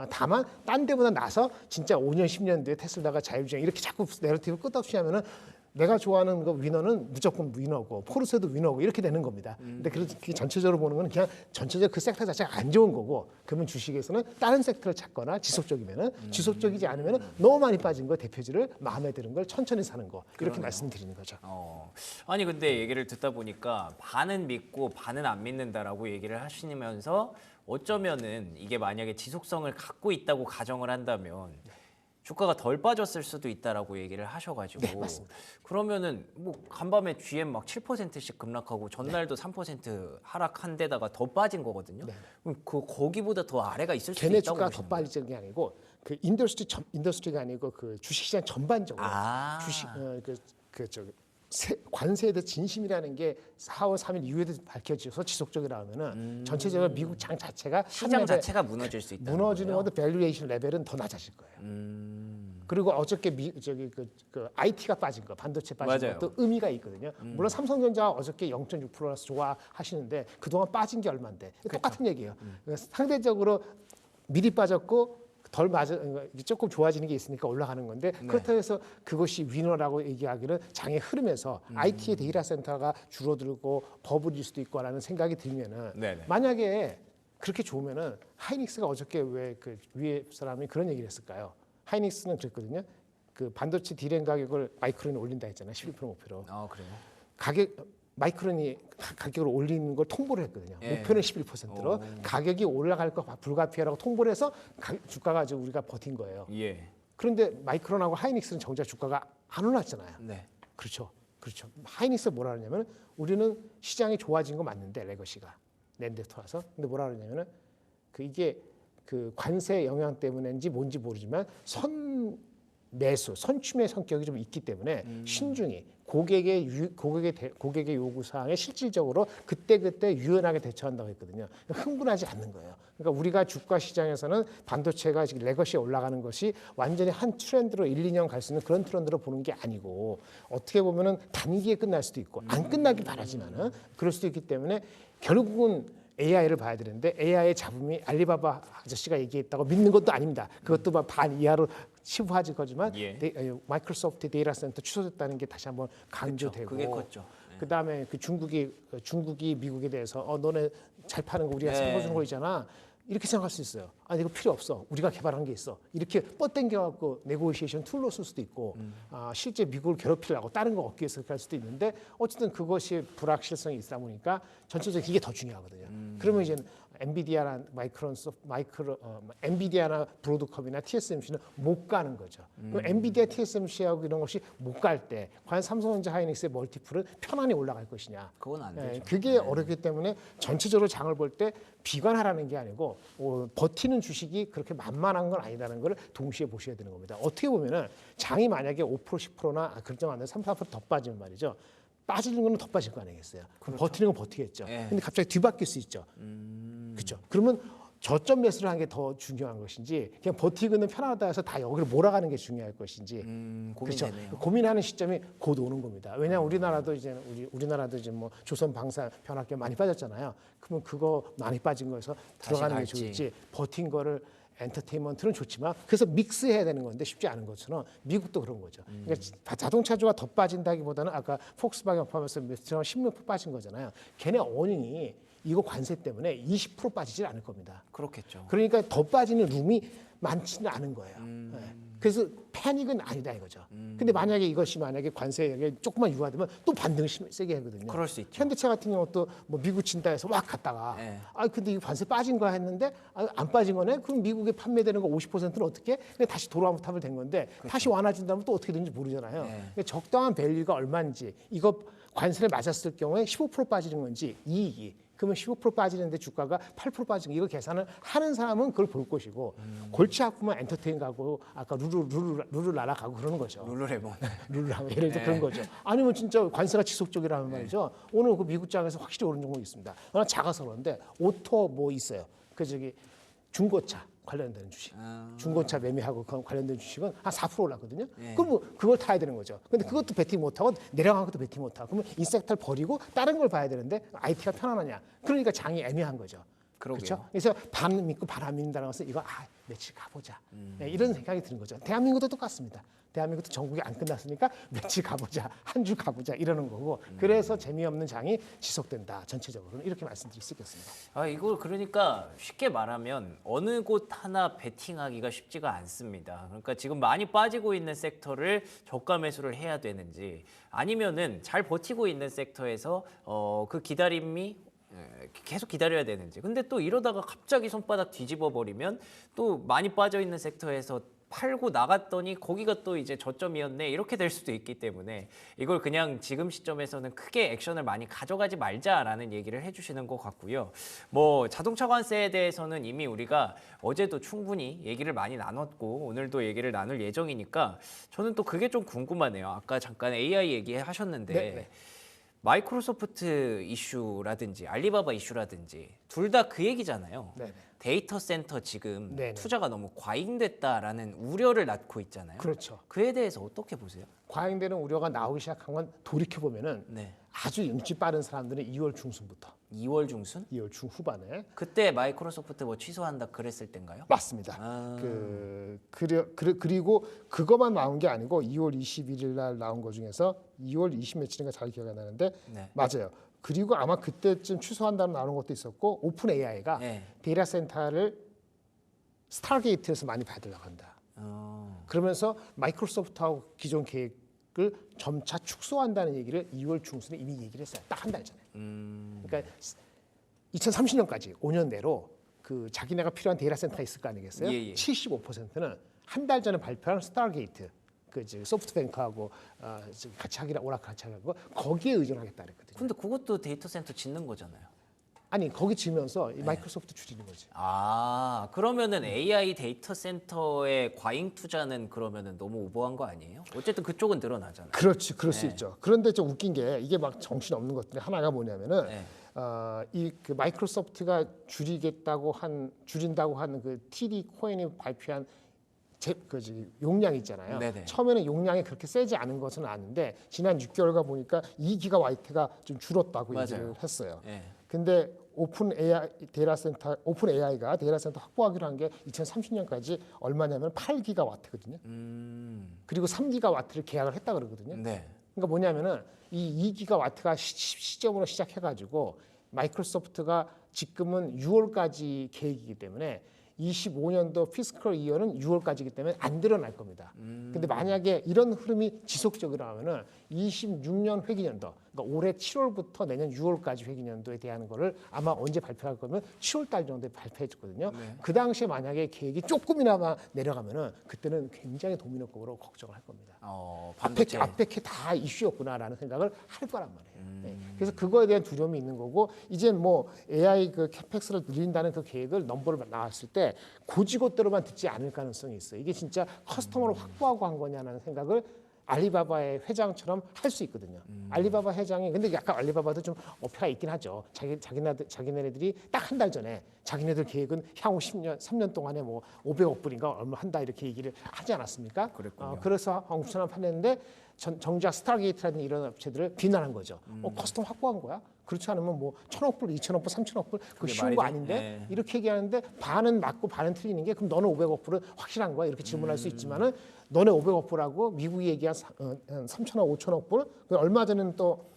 다만 딴 데보다 나서 진짜 5년 10년 뒤에 테슬라가 자율주행 이렇게 자꾸 내러티브 끝없이 하면은 내가 좋아하는 거 위너는 무조건 위너고 포르쉐도 위너고 이렇게 되는 겁니다. 근데 그게 전체적으로 보는 건 그냥 전체적 그 섹터 자체가 안 좋은 거고 그러면 주식에서는 다른 섹터를 찾거나 지속적이면은 지속적이지 않으면은 너무 많이 빠진 거 대표주를 마음에 드는 걸 천천히 사는 거 이렇게 말씀드리는 거죠. 아니 근데 얘기를 듣다 보니까 반은 믿고 반은 안 믿는다라고 얘기를 하시면서 어쩌면은 이게 만약에 지속성을 갖고 있다고 가정을 한다면 주가가 덜 빠졌을 수도 있다라고 얘기를 하셔가지고 네, 맞습니다. 그러면은 뭐 간밤에 GM 막 7%씩 급락하고 전날도 3% 하락한 데다가 더 빠진 거거든요. 그럼 거기보다 더 아래가 있을 수도 걔네 있다고 주가가 더 보시는 빠진 게 아니고 그 인더스트리가 아니고 그 주식시장 전반적으로 주식 관세에 대해 진심이라는 게 4월 3일 이후에도 밝혀져서 지속적이라 하면은 전체적으로 미국 장 자체가 시장 자체가 무너질 수 있다. 무너지는 것도 밸류에이션 레벨은 더 낮아질 거예요. 그리고 어저께 그 IT가 빠진 거, 반도체 빠진 맞아요. 것도 의미가 있거든요. 물론 삼성전자 어저께 0.6%라서 좋아하시는데 그동안 빠진 게 얼마인데 똑같은 얘기예요. 상대적으로 미리 빠졌고 덜 맞아 조금 좋아지는 게 있으니까 올라가는 건데 그렇다고 해서 그것이 위너라고 얘기하기는 장의 흐름에서 IT의 데이터 센터가 줄어들고 버블일 수도 있고라는 생각이 들면은 네네. 만약에 그렇게 좋으면은 하이닉스가 어저께 왜 그 위에 사람이 그런 얘기를 했을까요? 하이닉스는 그랬거든요. 그 반도체 디램 가격을 마이크론이 올린다 했잖아요. 11% 목표로. 아 그래요? 가격 마이크론이 가격을 올리는 걸 통보를 했거든요. 예. 목표는 11%로 가격이 올라갈 거 불가피하라고 통보를 해서 주가가 지금 우리가 버틴 거예요. 예. 그런데 마이크론하고 하이닉스는 정작 주가가 안 올랐잖아요. 네. 그렇죠. 그렇죠. 하이닉스가 뭐라 그러냐면 우리는 시장이 좋아진 거 맞는데 레거시가 낸드부터 와서 근데 뭐라 그러냐면은 이게 그 관세 영향 때문인지 뭔지 모르지만 매수, 선춤의 성격이 좀 있기 때문에 신중히 고객의 요구 사항에 실질적으로 그때 유연하게 대처한다고 했거든요. 흥분하지 않는 거예요. 그러니까 우리가 주가 시장에서는 반도체가 지금 레거시에 올라가는 것이 완전히 한 트렌드로 1, 2년 갈 수 있는 그런 트렌드로 보는 게 아니고 어떻게 보면은 단기에 끝날 수도 있고 안 끝나길 바라지만은 그럴 수도 있기 때문에 결국은 AI를 봐야 되는데 AI의 잡음이 알리바바 아저씨가 얘기했다고 믿는 것도 아닙니다. 그것도 반 이하로 치부하질 거지만 예. 마이크로소프트 데이터 센터 취소됐다는 게 다시 한번 강조되고 그게 컸죠. 그다음에 그 중국이 미국에 대해서 너네 잘 파는 거 우리가 사고주는 거 있잖아. 이렇게 생각할 수 있어요. 아니 이거 필요 없어. 우리가 개발한 게 있어. 이렇게 뻗당겨갖고 네고시에이션 툴로 쓸 수도 있고 실제 미국을 괴롭히려고 다른 거 얻기 위해서 그렇게 할 수도 있는데 어쨌든 그것이 불확실성이 있다 보니까 전체적으로 이게 더 중요하거든요. 그러면 이제 엔비디아나 엔비디아나 브로드컴이나 TSMC는 못 가는 거죠. 그럼 엔비디아, TSMC하고 이런 것이 못 갈 때 과연 삼성전자 하이닉스의 멀티플은 편안히 올라갈 것이냐? 그건 안 되죠. 그게 어렵기 때문에 전체적으로 장을 볼 때 비관하라는 게 아니고 버티는 주식이 그렇게 만만한 건 아니라는 걸 동시에 보셔야 되는 겁니다. 어떻게 보면은 장이 만약에 5% 10%나 그렇지 않는 3, 4%더 빠지면 말이죠. 빠지는 거는 더 빠질 거 아니겠어요. 그렇죠. 버티는 건 버티겠죠. 근데 갑자기 뒤바뀔 수 있죠. 그렇죠. 그러면 저점 매수를 하는 게 더 중요한 것인지 그냥 버티고는 편하다 해서 다 여기를 몰아가는 게 중요할 것인지 고민되네요. 그렇죠. 고민하는 시점이 곧 오는 겁니다. 왜냐하면 우리나라도 이제 뭐 조선 방사 변압기 많이 빠졌잖아요. 그러면 그거 많이 빠진 거에서 들어가는 게 갈지. 좋을지 버틴 거를 엔터테인먼트는 좋지만 그래서 믹스해야 되는 건데 쉽지 않은 것처럼 미국도 그런 거죠. 그러니까 자동차주가 더 빠진다기보다는 아까 폭스바겐 포함해서 16% 빠진 거잖아요. 걔네 어닝이 이거 관세 때문에 20% 빠지질 않을 겁니다. 그렇겠죠. 그러니까 더 빠지는 룸이 많지는 않은 거예요. 네. 그래서 패닉은 아니다 이거죠. 근데 만약에 관세에 조금만 유화되면 또 반등을 세게 하거든요. 그럴 수 있죠. 현대차 같은 경우도 뭐 미국 진다 해서 막 갔다가 네. 근데 이거 관세 빠진 거야 했는데 안 빠진 거네. 그럼 미국에 판매되는 거 50%는 어떻게? 그냥 다시 돌아오면 된 건데 다시 완화진다면 또 어떻게 되는지 모르잖아요. 네. 그러니까 적당한 밸류가 얼마인지 이거 관세를 맞았을 경우에 15% 빠지는 건지 이익이 그러면 15% 빠지는데 주가가 8% 빠지는 이거 계산을 하는 사람은 그걸 볼 것이고 골치 아프면 엔터테인 가고 아까 룰루랄라 가고 그러는 거죠. 룰루레몬. 룰루랄라 예를 들어 그런 거죠. 아니면 진짜 관세가 지속적이라면 말이죠. 오늘 그 미국 장에서 확실히 오른 종목이 있습니다. 그러나 작아서 그런데 오토 뭐 있어요. 그 중고차 관련된 주식, 중고차 매매하고 관련된 주식은 한 4% 올랐거든요. 그럼 뭐 그걸 타야 되는 거죠. 근데 그것도 베팅 못하고 내려간 것도 베팅 못하고 그러면 이 섹터를 버리고 다른 걸 봐야 되는데 IT가 편안하냐? 그러니까 장이 애매한 거죠. 그러게요. 그렇죠? 그래서 반 믿고 반 안 믿는다는 것은 이거 며칠 가보자. 네, 이런 생각이 드는 거죠. 대한민국도 똑같습니다. 대한민국도 전국이 안 끝났으니까 며칠 가보자, 한 주 가보자 이러는 거고 그래서 재미없는 장이 지속된다. 전체적으로는 이렇게 말씀드릴 수 있겠습니다. 이걸 그러니까 쉽게 말하면 어느 곳 하나 베팅하기가 쉽지가 않습니다. 그러니까 지금 많이 빠지고 있는 섹터를 저가 매수를 해야 되는지 아니면은 잘 버티고 있는 섹터에서 그 기다림이 계속 기다려야 되는지. 근데 또 이러다가 갑자기 손바닥 뒤집어 버리면 또 많이 빠져 있는 섹터에서 팔고 나갔더니 거기가 또 이제 저점이었네 이렇게 될 수도 있기 때문에 이걸 그냥 지금 시점에서는 크게 액션을 많이 가져가지 말자라는 얘기를 해주시는 것 같고요. 뭐 자동차 관세에 대해서는 이미 우리가 어제도 충분히 얘기를 많이 나눴고 오늘도 얘기를 나눌 예정이니까 저는 또 그게 좀 궁금하네요. 아까 잠깐 AI 얘기하셨는데 네. 마이크로소프트 이슈라든지 알리바바 이슈라든지 둘 다 그 얘기잖아요. 네네. 데이터 센터 지금 네네. 투자가 너무 과잉됐다라는 우려를 낳고 있잖아요. 그렇죠. 그에 대해서 어떻게 보세요? 과잉되는 우려가 나오기 시작한 건 돌이켜 보면은 네. 아주 인기 빠른 사람들은 2월 중순부터 2월 중순? 2월 중후반에 그때 마이크로소프트 뭐 취소한다 그랬을 때인가요? 맞습니다. 그리고 그것만 나온 게 아니고 2월 21일 날 나온 거 중에서 2월 20 며칠인가 잘 기억이 안 나는데 네. 맞아요. 그리고 아마 그때쯤 취소한다는 나오는 것도 있었고 오픈 AI가 네. 데이터 센터를 스타게이트에서 많이 받으려고 한다. 그러면서 마이크로소프트하고 기존 계획을 점차 축소한다는 얘기를 2월 중순에 이미 얘기를 했어요. 딱 한 달 전에. 그러니까 2030년까지 5년 내로 그 자기네가 필요한 데이터 센터가 있을 거 아니겠어요? 예, 예. 75%는 한 달 전에 발표한 스타게이트, 그 소프트뱅크하고 같이 하기라 오라클 같이 하고 거기에 의존하겠다 그랬거든요. 근데 그것도 데이터 센터 짓는 거잖아요. 아니 거기 지면서 이 마이크로소프트 줄이는 거지. 아, 그러면은 AI 데이터 센터의 과잉 투자는 그러면은 너무 오버한 거 아니에요? 어쨌든 그쪽은 늘어나잖아요. 그렇지, 그럴 수 있죠. 그런데 좀 웃긴 게 이게 막 정신 없는 것들이 하나가 뭐냐면은 네. 이 그 마이크로소프트가 줄인다고 한 그 TD 코인이 발표한 용량 있잖아요. 네네. 처음에는 용량이 그렇게 세지 않은 것은 아는데 지난 6개월가 보니까 2기가바이트가 좀 줄었다고 맞아요. 얘기를 했어요. 네. 근데 오픈 AI가 데이터 센터 확보하기로 한 게 2030년까지 얼마냐면 8기가와트거든요. 그리고 3기가와트를 계약을 했다 그러거든요. 네. 그러니까 뭐냐면은 이 2기가와트가 시점으로 시작해가지고 마이크로소프트가 지금은 6월까지 계획이기 때문에 25년도 피스컬 이어는 6월까지이기 때문에 안 드러날 겁니다. 근데 만약에 이런 흐름이 지속적이라면은 26년 회기년도, 그러니까 올해 7월부터 내년 6월까지 회기년도에 대한 거를 아마 언제 발표할 거면 7월 달 정도에 발표해 줬거든요. 네. 그 당시에 만약에 계획이 조금이나마 내려가면은 그때는 굉장히 도미노급으로 걱정을 할 겁니다. 반도체. 앞에 게 다 이슈였구나라는 생각을 할 거란 말이에요. 네. 그래서 그거에 대한 두려움이 있는 거고 이제 뭐 AI 그 캐펙스를 늘린다는 그 계획을 넘버를 나왔을 때 고지것대로만 듣지 않을 가능성이 있어요. 이게 진짜 커스터머를 확보하고 한 거냐는 생각을 알리바바의 회장처럼 할 수 있거든요. 알리바바 회장이 근데 약간 알리바바도 좀 어폐가 있긴 하죠. 자기네들이 딱 한 달 전에 자기네들 계획은 향후 10년, 3년 동안에 뭐 500억 불인가 얼마 한다 이렇게 얘기를 하지 않았습니까? 그랬군요. 그래서 한국처럼 판냈는데 정작 스타게이트라든지 이런 업체들을 비난한 거죠. 커스텀 확보한 거야? 그렇지 않으면 뭐 1,000억 불, 2,000억 불, 3,000억 불 그거 그게 쉬운 거 말이 아닌데 네. 이렇게 얘기하는데 반은 맞고 반은 틀리는 게 그럼 너는 500억 불은 확실한 거야? 이렇게 질문할 수 있지만은 너네 500억 불하고 미국이 얘기한 3,000억, 5,000억 불 얼마 전에는 또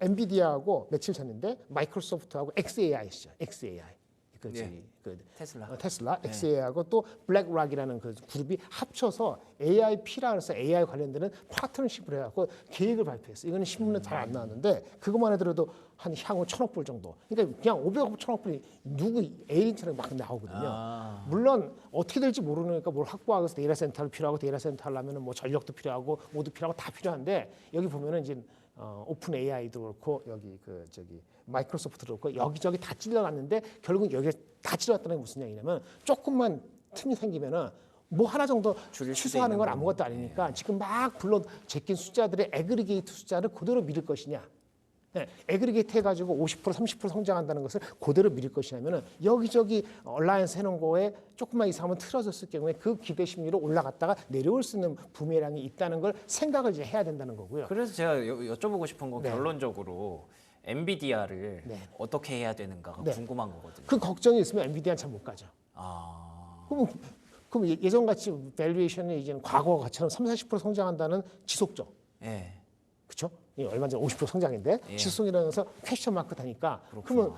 엔비디아하고 며칠 전인데 마이크로소프트하고 XAI죠. XAI. 테슬라, XAI하고 또 블랙락이라는 그 그룹이 합쳐서 AIP라 그래서 AI 관련되는 파트너십을 해갖고 계획을 발표했어요. 이거는 신문에 잘 안 나왔는데 그것만 해더라도 한 향후 1,000억 불 정도. 그러니까 그냥 500억 불, 1,000억 불이 누구 에이린처럼 막 나오거든요. 물론 어떻게 될지 모르니까 뭘 확보하기 위해서 데이터 센터를 필요하고 데이터 센터 하려면은 뭐 전력도 필요하고 모두 필요하고 다 필요한데 여기 보면은 이제 오픈 AI도 그렇고 여기 마이크로소프트도 그렇고 여기저기 다 찔러놨는데 결국 여기 다 찔렀다는 게 무슨 얘기냐면 조금만 틈이 생기면은 뭐 하나 정도 취소하는 건 아무것도 아니니까 지금 막 불러 제낀 숫자들의 애그리게이트 숫자를 그대로 밀을 것이냐. 네, 애그리게이트 해가지고 50% 30% 성장한다는 것을 그대로 밀을 것이냐면은 여기저기 얼라이언스 해놓은 거에 조금만 이상하면 틀어졌을 경우에 그 기대 심리로 올라갔다가 내려올 수 있는 부메랑이 있다는 걸 생각을 이제 해야 된다는 거고요. 그래서 제가 여쭤보고 싶은 건 네. 결론적으로 엔비디아를 네. 어떻게 해야 되는가가 네. 궁금한 거거든요. 그 걱정이 있으면 엔비디아는 참 못 가죠. 그럼 예전같이 밸류에이션이 이제는 과거처럼 30~40% 성장한다는 지속적. 예. 그렇죠? 얼마 전에 50% 성장인데 예. 지속이라면서 퀘스천 마크 다니까 그러면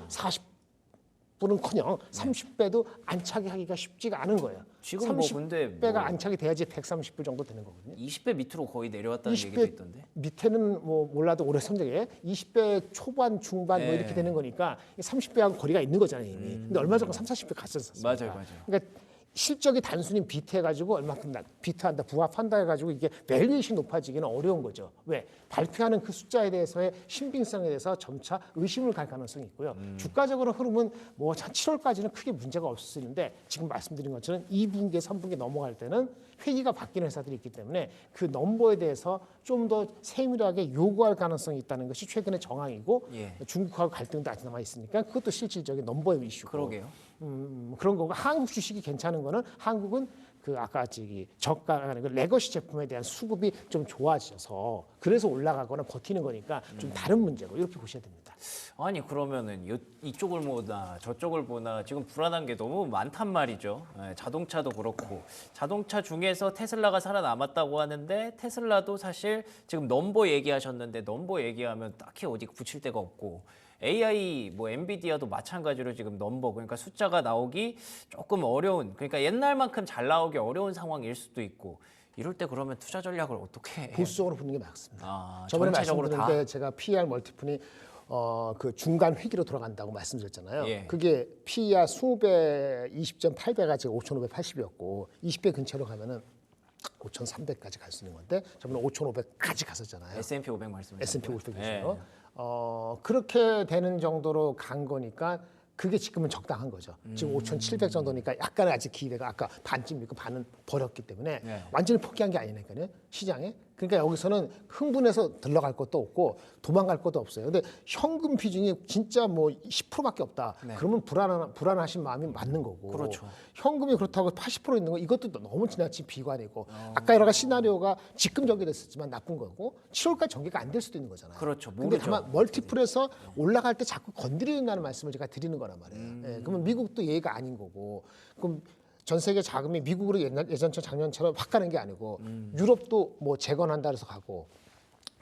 40%는커녕 30배도 안착이 하기가 쉽지가 않은 거예요. 지금 뭐 근데 30배가 뭐 안착이 돼야지 130불 정도 되는 거거든요. 20배 밑으로 거의 내려왔다는 20배 얘기도 있던데. 밑에는 뭐 몰라도 올해 성적에 20배 초반 중반 뭐 예. 이렇게 되는 거니까 30배하고 거리가 있는 거잖아요 이미. 근데 얼마 전에 30~40배 갔었습니다. 맞아요. 그러니까 실적이 단순히 비트해가지고 얼마큼 비트한다, 부합한다 해가지고 이게 밸류에이션이 높아지기는 어려운 거죠. 왜? 발표하는 그 숫자에 대해서의 신빙성에 대해서 점차 의심을 갈 가능성이 있고요. 주가적으로 흐름은 뭐 한 7월까지는 크게 문제가 없을 수 있는데 지금 말씀드린 것처럼 2분기, 3분기 넘어갈 때는 회기가 바뀌는 회사들이 있기 때문에 그 넘버에 대해서 좀 더 세밀하게 요구할 가능성이 있다는 것이 최근의 정황이고 예. 중국하고 갈등도 아직 남아 있으니까 그것도 실질적인 넘버의 이슈고. 그러게요. 그런 거고 한국 주식이 괜찮은 거는 한국은 그 아까 저기 저가라는 그 레거시 제품에 대한 수급이 좀 좋아져서 그래서 올라가거나 버티는 거니까 좀 다른 문제고 이렇게 보셔야 됩니다. 아니 그러면은 이쪽을 보나 저쪽을 보나 지금 불안한 게 너무 많단 말이죠. 자동차도 그렇고 자동차 중에서 테슬라가 살아남았다고 하는데 테슬라도 사실 지금 넘버 얘기하셨는데 넘버 얘기하면 딱히 어디 붙일 데가 없고 AI 뭐 엔비디아도 마찬가지로 지금 넘버 그러니까 숫자가 나오기 조금 어려운 그러니까 옛날만큼 잘 나오기 어려운 상황일 수도 있고 이럴 때 그러면 투자 전략을 어떻게 해요? 보수적으로 보는 게 맞습니다. 아, 저번에 전체적으로 말씀드렸는데 제가 PER 멀티플이 그 중간 회기로 들어간다고 말씀드렸잖아요. 예. 그게 PER 20배, 20.8배가 지금 5,580이었고 20배 근처로 가면은 5,300까지 갈 수 있는 건데 저번에 5,500까지 갔었잖아요. S&P 500 말씀하셨죠? S&P 500 예. 기준으로. 그렇게 되는 정도로 간 거니까 그게 지금은 적당한 거죠. 지금 5,700 정도니까 약간 아직 기회가 아까 반쯤 있고 반은 버렸기 때문에 네. 완전히 포기한 게 아니니까요. 시장에. 그러니까 여기서는 흥분해서 들러갈 것도 없고 도망갈 것도 없어요. 근데 현금 비중이 진짜 뭐 10%밖에 없다. 네. 그러면 불안하신 마음이 맞는 거고. 그렇죠. 현금이 그렇다고 80% 있는 거 이것도 너무 지나친 비관이고 아까 여러 가지 시나리오가 지금 전개됐었지만 나쁜 거고 7월까지 전개가 안 될 수도 있는 거잖아요. 그렇죠. 근데 모르죠. 다만 멀티플에서 올라갈 때 자꾸 건드린다는 말씀을 제가 드리는 거란 말이에요. 예, 그러면 미국도 예의가 아닌 거고 그럼 전 세계 자금이 미국으로 예전처럼 작년처럼 확 가는 게 아니고 유럽도 뭐 재건한다 해서 가고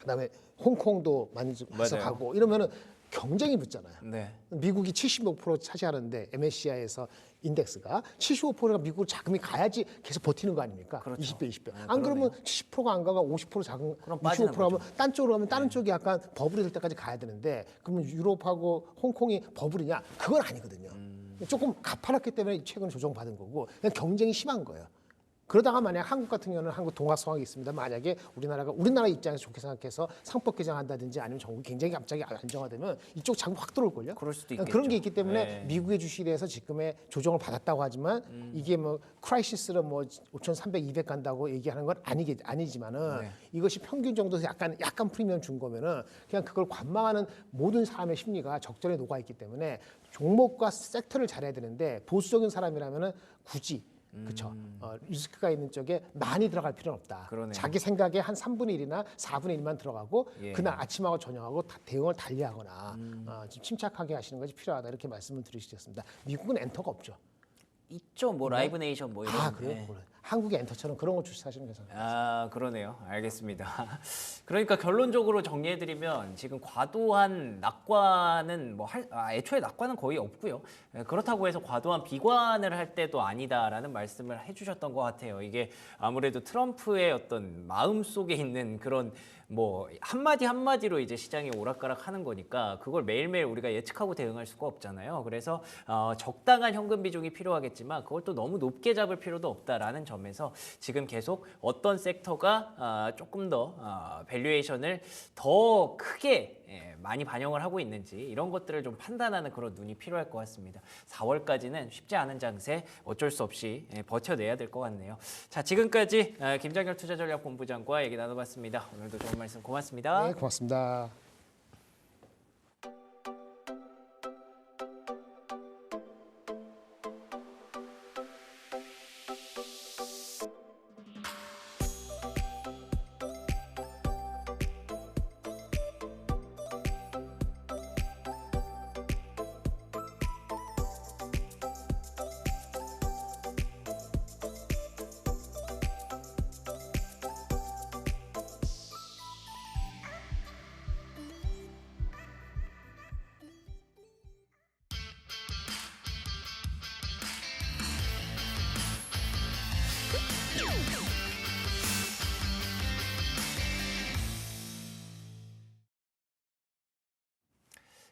그다음에 홍콩도 많이 해서 맞아요. 가고 이러면은 경쟁이 붙잖아요. 네. 미국이 75% 차지하는데 MSCI에서 인덱스가 75%가 미국으로 자금이 가야지 계속 버티는 거 아닙니까? 그렇죠. 20배, 20배. 네, 안 그러면 70%가 안 가가 50% 자금, 그럼 빠지는 65% 하면 딴 쪽으로 가면 다른 쪽이 약간 버블이 될 때까지 가야 되는데 그러면 유럽하고 홍콩이 버블이냐? 그건 아니거든요. 조금 가파랐기 때문에 최근 조정받은 거고 그냥 경쟁이 심한 거예요. 그러다가 만약 한국 같은 경우는 한국 동학 상황이 있습니다. 만약에 우리나라 입장에서 좋게 생각해서 상법 개정한다든지 아니면 정국이 굉장히 갑자기 안정화되면 이쪽 자금 확 들어올 걸요. 그럴 수도 있겠죠. 그런 게 있기 때문에 네. 미국의 주식에 대해서 지금의 조정을 받았다고 하지만 이게 뭐 크라이시스로 뭐 5,300, 200 간다고 얘기하는 건 아니지만은 네. 이것이 평균 정도에서 약간 프리미엄 준 거면은 그냥 그걸 관망하는 모든 사람의 심리가 적절히 녹아 있기 때문에 종목과 섹터를 잘해야 되는데 보수적인 사람이라면은 굳이 그렇죠. 리스크가 있는 쪽에 많이 들어갈 필요는 없다. 그러네요. 자기 생각에 한 3분의 1이나 4분의 1만 들어가고 예. 그날 아침하고 저녁하고 대응을 달리하거나 좀 침착하게 하시는 것이 필요하다 이렇게 말씀을 드리겠습니다. 미국은 엔터가 없죠. 있죠. 뭐 라이브 네이션 뭐 이런. 그래요? 네. 몰라요. 한국의 엔터처럼 그런 거 주시하시는 게 저는. 아, 그러네요. 알겠습니다. 그러니까 결론적으로 정리해드리면 지금 과도한 낙관은 애초에 낙관은 거의 없고요. 그렇다고 해서 과도한 비관을 할 때도 아니다라는 말씀을 해주셨던 것 같아요. 이게 아무래도 트럼프의 어떤 마음 속에 있는 그런 뭐 한마디 한마디로 이제 시장이 오락가락하는 거니까 그걸 매일매일 우리가 예측하고 대응할 수가 없잖아요. 그래서 적당한 현금 비중이 필요하겠지만 그걸 또 너무 높게 잡을 필요도 없다라는 점에서 지금 계속 어떤 섹터가 조금 더 밸류에이션을 더 크게 많이 반영을 하고 있는지 이런 것들을 좀 판단하는 그런 눈이 필요할 것 같습니다. 4월까지는 쉽지 않은 장세 어쩔 수 없이 버텨내야 될 것 같네요. 자, 지금까지 김장열 투자전략본부장과 얘기 나눠봤습니다. 오늘도 좋은 말씀 고맙습니다. 네, 고맙습니다.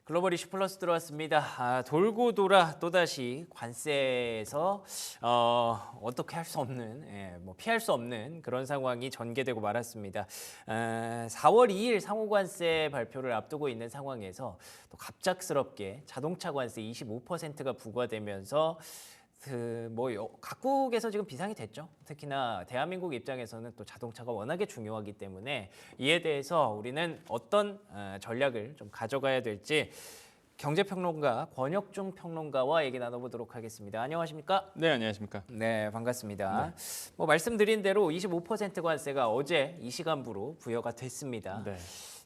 글로벌 이슈 플러스 들어왔습니다. 돌고 돌아 또다시 관세에서 어떻게 할 수 없는, 뭐 피할 수 없는 그런 상황이 전개되고 말았습니다. 4월 2일 상호관세 발표를 앞두고 있는 상황에서 또 갑작스럽게 자동차 관세 25%가 부과되면서 각국에서 지금 비상이 됐죠. 특히나 대한민국 입장에서는 또 자동차가 워낙에 중요하기 때문에 이에 대해서 우리는 어떤 전략을 좀 가져가야 될지 경제평론가 권혁중 평론가와 얘기 나눠보도록 하겠습니다. 안녕하십니까? 네, 안녕하십니까? 네, 반갑습니다. 뭐 말씀드린 대로 25% 관세가 어제 이 시간부로 부여가 됐습니다. 네.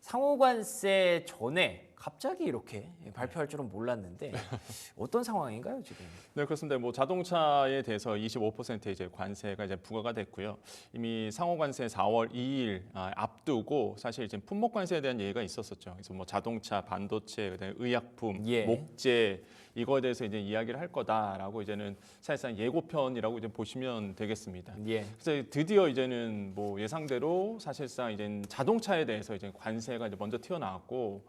상호관세 전에 갑자기 이렇게 발표할 줄은 몰랐는데 어떤 상황인가요 지금? 네, 그렇습니다. 뭐 자동차에 대해서 25% 이제 관세가 이제 부과가 됐고요. 이미 상호관세 4월 2일 앞두고 사실 이제 품목 관세에 대한 얘기가 있었었죠. 그래서 뭐 자동차, 반도체, 그다음에 의약품, 예. 목재 이거에 대해서 이제 이야기를 할 거다라고 이제는 사실상 예고편이라고 이제 보시면 되겠습니다. 예. 그래서 드디어 이제는 뭐 예상대로 사실상 이제 자동차에 대해서 이제 관세가 이제 먼저 튀어나왔고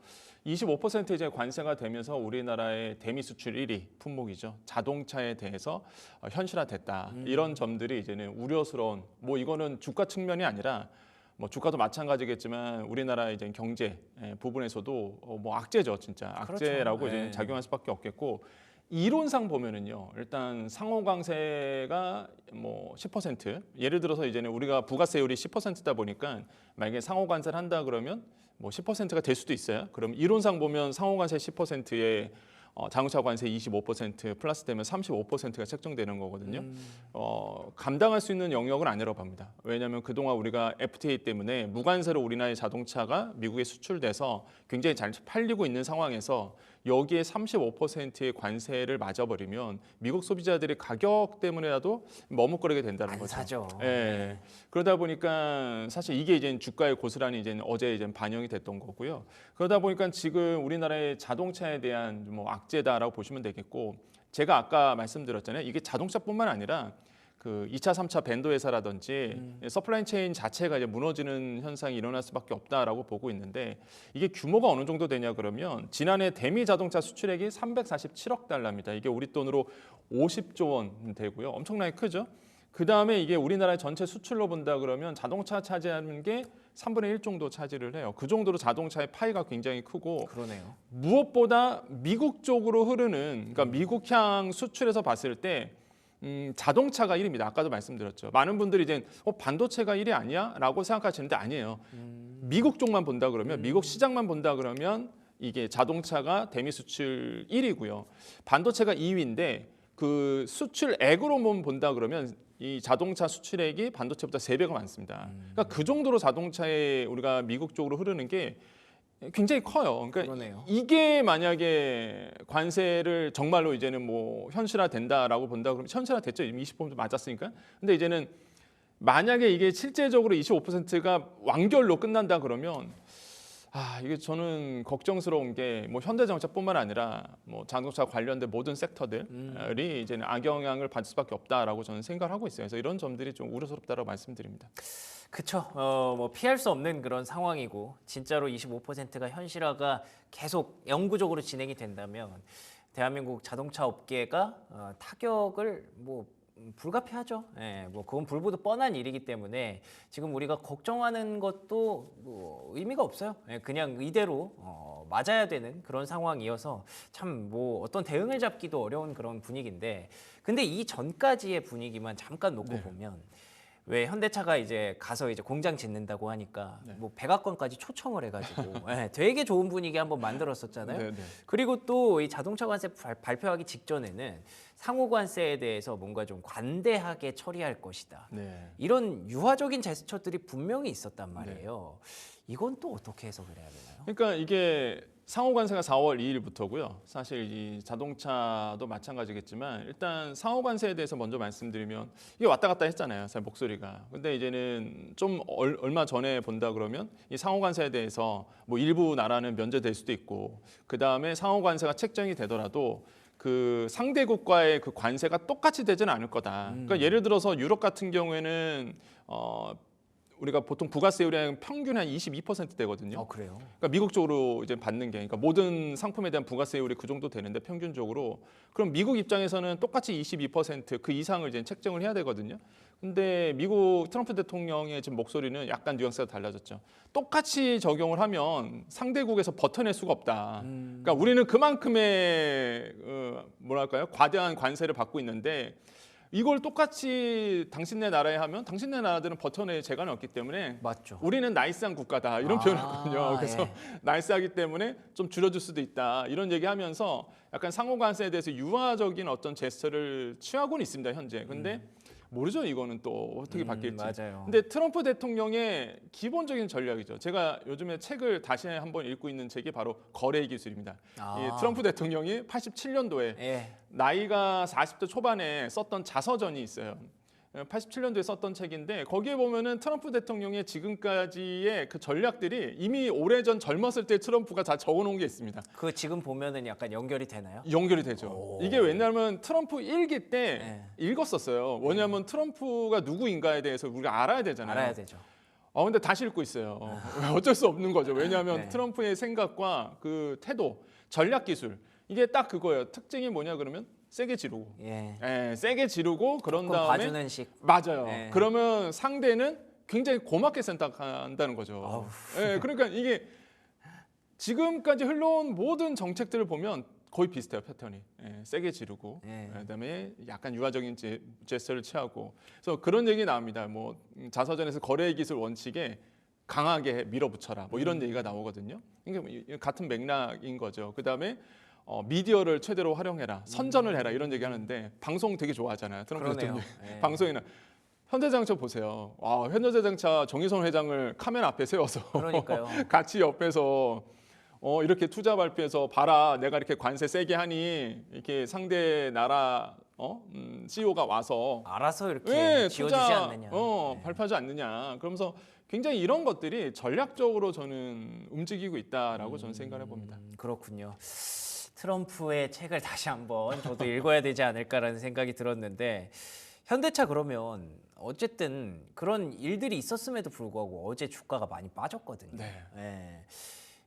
25% 이제 관세가 되면서 우리나라의 대미 수출 1위 품목이죠. 자동차에 대해서 현실화됐다. 이런 점들이 이제는 우려스러운 뭐 이거는 주가 측면이 아니라 뭐 주가도 마찬가지겠지만 우리나라 이제 경제 부분에서도 뭐 악재죠, 진짜 악재라고 그렇죠. 이제 네. 작용할 수밖에 없겠고 이론상 보면은요, 일단 상호관세가 뭐 10% 예를 들어서 이제는 우리가 부가세율이 10%다 보니까 만약에 상호관세를 한다 그러면 뭐 10%가 될 수도 있어요. 그럼 이론상 보면 상호관세 10%에 자동차 관세 25% 플러스 되면 35%가 책정되는 거거든요. 감당할 수 있는 영역은 아니라고 봅니다. 왜냐하면 그동안 우리가 FTA 때문에 무관세로 우리나라의 자동차가 미국에 수출돼서 굉장히 잘 팔리고 있는 상황에서 여기에 35%의 관세를 맞아버리면 미국 소비자들이 가격 때문에라도 머뭇거리게 된다는 안 거죠. 사죠. 예. 그러다 보니까 사실 이게 이제 주가에 고스란히 이제 어제 이제 반영이 됐던 거고요. 그러다 보니까 지금 우리나라의 자동차에 대한 뭐 악재다라고 보시면 되겠고, 제가 아까 말씀드렸잖아요. 이게 자동차뿐만 아니라 그 2차, 3차 밴드 회사라든지 서플라이 체인 자체가 이제 무너지는 현상이 일어날 수밖에 없다라고 보고 있는데 이게 규모가 어느 정도 되냐 그러면 지난해 대미 자동차 수출액이 347억 달러입니다. 이게 우리 돈으로 50조 원 되고요. 엄청나게 크죠. 그 다음에 이게 우리나라의 전체 수출로 본다 그러면 자동차 차지하는 게 3분의 1 정도 차지를 해요. 그 정도로 자동차의 파이가 굉장히 크고 그러네요. 무엇보다 미국 쪽으로 흐르는 그러니까 미국향 수출에서 봤을 때 자동차가 1위입니다. 아까도 말씀드렸죠. 많은 분들이 이제 반도체가 1위 아니야? 라고 생각하시는데 아니에요. 미국 쪽만 본다 그러면 미국 시장만 본다 그러면 이게 자동차가 대미 수출 1위고요. 반도체가 2위인데 그 수출액으로만 본다 그러면 이 자동차 수출액이 반도체보다 3배가 많습니다. 그러니까 그 정도로 자동차에 우리가 미국 쪽으로 흐르는 게 굉장히 커요. 그러니까 그러네요. 이게 만약에 관세를 정말로 이제는 뭐 현실화된다라고 본다 그러면 현실화됐죠. 이미 20% 맞았으니까. 근데 이제는 만약에 이게 실제적으로 25%가 완결로 끝난다 그러면 이게 저는 걱정스러운 게 뭐 현대자동차뿐만 아니라 뭐 자동차 관련된 모든 섹터들이 이제는 악영향을 받을 수밖에 없다라고 저는 생각을 하고 있어요. 그래서 이런 점들이 좀 우려스럽다라고 말씀드립니다. 그렇죠. 뭐 피할 수 없는 그런 상황이고 진짜로 25%가 현실화가 계속 영구적으로 진행이 된다면 대한민국 자동차 업계가 타격을 뭐 불가피하죠. 예, 뭐 그건 불보듯 뻔한 일이기 때문에 지금 우리가 걱정하는 것도 뭐 의미가 없어요. 예, 그냥 이대로 맞아야 되는 그런 상황이어서 참 뭐 어떤 대응을 잡기도 어려운 그런 분위기인데, 근데 이 전까지의 분위기만 잠깐 놓고 보면 왜 현대차가 이제 가서 이제 공장 짓는다고 하니까 뭐 백악관까지 초청을 해가지고 예, 되게 좋은 분위기 한번 만들었었잖아요. 그리고 또 이 자동차 관세 발표하기 직전에는 상호 관세에 대해서 뭔가 좀 관대하게 처리할 것이다. 이런 유화적인 제스처들이 분명히 있었단 말이에요. 이건 또 어떻게 해석을 해야 되나요? 그러니까 이게 상호관세가 4월 2일부터고요. 사실 이 자동차도 마찬가지겠지만 일단 상호관세에 대해서 먼저 말씀드리면 이게 왔다 갔다 했잖아요. 사실 목소리가. 근데 이제는 좀 얼마 전에 본다 그러면 이 상호관세에 대해서 뭐 일부 나라는 면제될 수도 있고 그 다음에 상호관세가 책정이 되더라도 그 상대국과의 그 관세가 똑같이 되지는 않을 거다. 그러니까 예를 들어서 유럽 같은 경우에는 우리가 보통 부가세율이 평균 한 22% 되거든요. 그래요? 그러니까 미국 쪽으로 이제 받는 게, 그러니까 모든 상품에 대한 부가세율이 그 정도 되는데 평균적으로 그럼 미국 입장에서는 똑같이 22%그 이상을 이제 책정을 해야 되거든요. 근데 미국 트럼프 대통령의 지금 목소리는 약간 뉘앙스가 달라졌죠. 똑같이 적용을 하면 상대국에서 버텨낼 수가 없다. 그러니까 우리는 그만큼의 뭐랄까요, 과대한 관세를 받고 있는데. 이걸 똑같이 당신네 나라에 하면 당신네 나라들은 버텨낼 재간이 없기 때문에 맞죠. 우리는 나이스한 국가다 이런 표현을 했거든요. 그래서 예. 나이스하기 때문에 좀 줄여줄 수도 있다 이런 얘기하면서 약간 상호관세에 대해서 유화적인 어떤 제스처를 취하고는 있습니다 현재. 근데 모르죠 이거는 또 어떻게 바뀔지. 맞아요. 근데 트럼프 대통령의 기본적인 전략이죠. 제가 요즘에 책을 다시 한번 읽고 있는 책이 바로 거래 기술입니다. 이 트럼프 대통령이 87년도에 예. 나이가 40대 초반에 썼던 자서전이 있어요. 87년도에 썼던 책인데 거기에 보면은 트럼프 대통령의 지금까지의 그 전략들이 이미 오래전 젊었을 때 트럼프가 다 적어놓은 게 있습니다. 그 지금 보면은 약간 연결이 되나요? 연결이 되죠. 이게 왜냐하면 트럼프 일기 때 네. 읽었었어요. 왜냐하면 트럼프가 누구인가에 대해서 우리가 알아야 되잖아요. 알아야 되죠. 근데 다시 읽고 있어요. 어쩔 수 없는 거죠. 왜냐하면 네. 트럼프의 생각과 그 태도, 전략 기술 이게 딱 그거예요. 특징이 뭐냐 그러면 세게 지르고, 예. 세게 지르고 그런 조금 다음에 봐주는 식. 맞아요. 네. 그러면 상대는 굉장히 고맙게 생각한다는 거죠. 그러니까 이게 지금까지 흘러온 모든 정책들을 보면 거의 비슷해요 패턴이. 세게 지르고 그다음에 약간 유화적인 제스처를 취하고 그래서 그런 얘기 나옵니다. 뭐 자서전에서 거래 기술 원칙에 강하게 밀어붙여라 뭐 이런 얘기가 나오거든요. 그러니까 같은 맥락인 거죠. 그다음에 미디어를 최대로 활용해라, 선전을 해라 이런 얘기하는데 방송 되게 좋아하잖아요. 트럼프 그러네요. 대통령 예. 방송에는 현대자동차 보세요. 현대자동차 정의선 회장을 카메라 앞에 세워서 그러니까요. 같이 옆에서 이렇게 투자 발표해서 봐라 내가 이렇게 관세 세게 하니 이렇게 상대 나라 CEO가 와서 알아서 이렇게 지어주지 않느냐. 발표하지 않느냐. 그러면서 굉장히 이런 것들이 전략적으로 저는 움직이고 있다라고 저는 생각을 해봅니다. 그렇군요. 트럼프의 책을 다시 한번 저도 읽어야 되지 않을까라는 생각이 들었는데 현대차 그러면 어쨌든 그런 일들이 있었음에도 불구하고 어제 주가가 많이 빠졌거든요. 네. 예.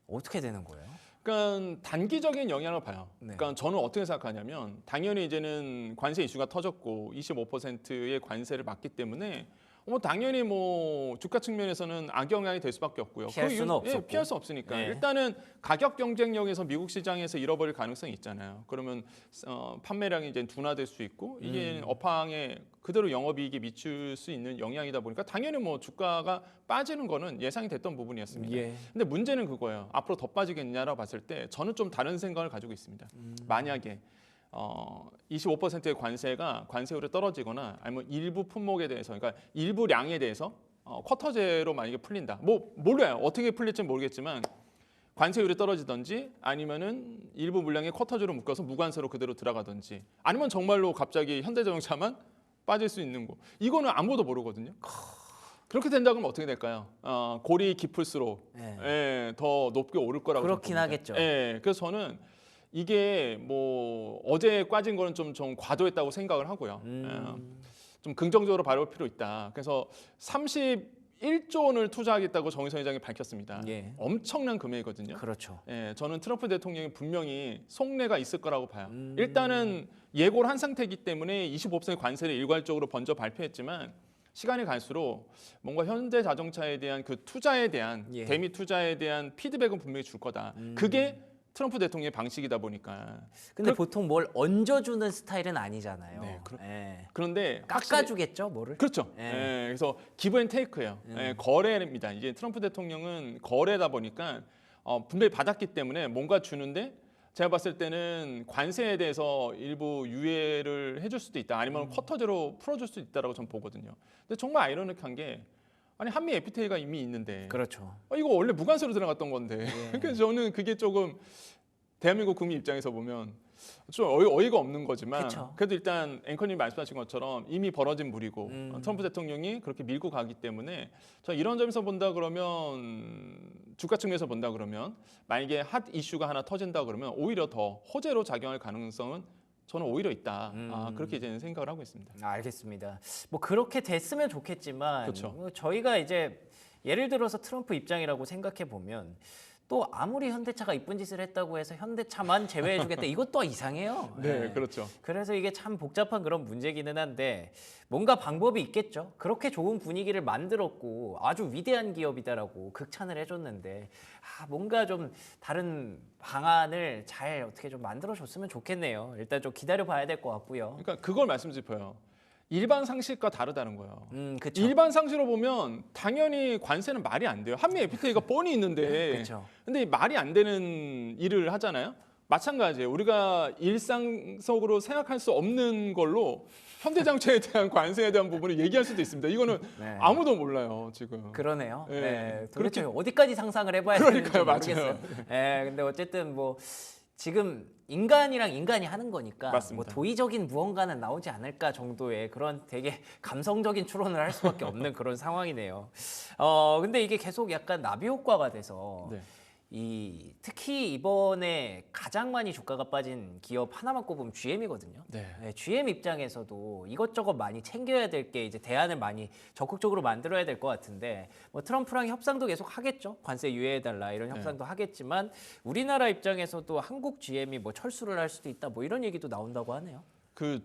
어떻게 되는 거예요? 그러니까 단기적인 영향을 봐요. 네. 그러니까 저는 어떻게 생각하냐면 당연히 이제는 관세 이슈가 터졌고 25%의 관세를 받기 때문에 당연히 뭐 주가 측면에서는 악영향이 될 수밖에 없고요. 피할 수는 없었고. 피할 수 없으니까 네. 일단은 가격 경쟁력에서 미국 시장에서 잃어버릴 가능성이 있잖아요. 그러면 판매량이 이제 둔화될 수 있고 이게 업황에 그대로 영업이익에 미칠 수 있는 영향이다 보니까 당연히 뭐 주가가 빠지는 거는 예상이 됐던 부분이었습니다. 예. 근데 문제는 그거예요. 앞으로 더 빠지겠냐라고 봤을 때 저는 좀 다른 생각을 가지고 있습니다. 만약에 25%의 관세율이 떨어지거나 아니면 일부 품목에 대해서 그러니까 일부 량에 대해서 쿼터제로 만약에 풀린다. 뭐 몰라요. 어떻게 풀릴지 모르겠지만 관세율이 떨어지든지 아니면은 일부 물량에 쿼터제로 묶어서 무관세로 그대로 들어가든지 아니면 정말로 갑자기 현대자동차만 빠질 수 있는 거. 이거는 아무도 모르거든요. 그렇게 된다 그러면 어떻게 될까요? 골이 깊을수록 더 높게 오를 거라고 그렇긴 봅니다. 하겠죠. 그래서 저는 이게 뭐 어제 빠진 거는 좀 과도했다고 생각을 하고요. 좀 긍정적으로 바라볼 필요 있다. 그래서 31조 원을 투자하겠다고 정의선 회장이 밝혔습니다. 예. 엄청난 금액이거든요. 그렇죠. 저는 트럼프 대통령이 분명히 속내가 있을 거라고 봐요. 일단은 예고를 한 상태이기 때문에 25% 관세를 일괄적으로 먼저 발표했지만 시간이 갈수록 뭔가 현대 자동차에 대한 그 투자에 대한 대미 투자에 대한 피드백은 분명히 줄 거다. 그게 트럼프 대통령의 방식이다 보니까. 근데 보통 뭘 얹어주는 스타일은 아니잖아요. 네, 그런데 깎아주겠죠, 뭐를? 그렇죠. 그래서 기브 앤 테이크예요. 거래입니다. 이제 트럼프 대통령은 거래다 보니까 분명히 받았기 때문에 뭔가 주는데 제가 봤을 때는 관세에 대해서 일부 유예를 해줄 수도 있다. 아니면 쿼터제로 풀어줄 수도 있다라고 저는 보거든요. 근데 정말 아이러니한 게 아니 한미 FTA가 이미 있는데 그렇죠. 이거 원래 무관세로 들어갔던 건데 그래서 저는 그게 조금 대한민국 국민 입장에서 보면 좀 어이가 없는 거지만 그쵸. 그래도 일단 앵커님 말씀하신 것처럼 이미 벌어진 물이고 트럼프 대통령이 그렇게 밀고 가기 때문에 저 이런 점에서 본다 그러면 주가 측면에서 본다 그러면 만약에 핫 이슈가 하나 터진다 그러면 오히려 더 호재로 작용할 가능성은 저는 오히려 있다. 그렇게 이제 생각을 하고 있습니다. 알겠습니다. 뭐 그렇게 됐으면 좋겠지만 그렇죠. 뭐 저희가 이제 예를 들어서 트럼프 입장이라고 생각해 보면 또 아무리 현대차가 이쁜 짓을 했다고 해서 현대차만 제외해주겠다 이것도 이상해요. 네, 그렇죠. 그래서 이게 참 복잡한 그런 문제기는 한데 뭔가 방법이 있겠죠. 그렇게 좋은 분위기를 만들었고 아주 위대한 기업이다라고 극찬을 해줬는데 뭔가 좀 다른 방안을 잘 어떻게 좀 만들어줬으면 좋겠네요. 일단 좀 기다려봐야 될 것 같고요. 그러니까 그걸 말씀드려요. 일반 상식과 다르다는 거예요. 그렇죠. 일반 상식으로 보면 당연히 관세는 말이 안 돼요. 한미 FTA가 뻔히 있는데. 그렇죠. 근데 말이 안 되는 일을 하잖아요. 마찬가지예요. 우리가 일상 속으로 생각할 수 없는 걸로 현대자동차에 대한 관세에 대한 부분을 얘기할 수도 있습니다. 이거는 네. 아무도 몰라요, 지금. 그러네요. 예. 네. 도대체 어디까지 상상을 해봐야 되는지 그러니까요, 모르겠어요. 네. 근데 어쨌든 뭐 지금 인간이랑 인간이 하는 거니까 뭐 맞습니다. 도의적인 무언가는 나오지 않을까 정도의 그런 되게 감성적인 추론을 할 수밖에 없는 그런 상황이네요. 근데 이게 계속 약간 나비 효과가 돼서 네. 특히 이번에 가장 많이 주가가 빠진 기업 하나만 꼽으면 GM이거든요. 네. GM 입장에서도 이것저것 많이 챙겨야 될 게 이제 대안을 많이 적극적으로 만들어야 될 것 같은데 뭐 트럼프랑 협상도 계속 하겠죠. 관세 유예해달라 이런 협상도 하겠지만 우리나라 입장에서도 한국 GM이 뭐 철수를 할 수도 있다 뭐 이런 얘기도 나온다고 하네요.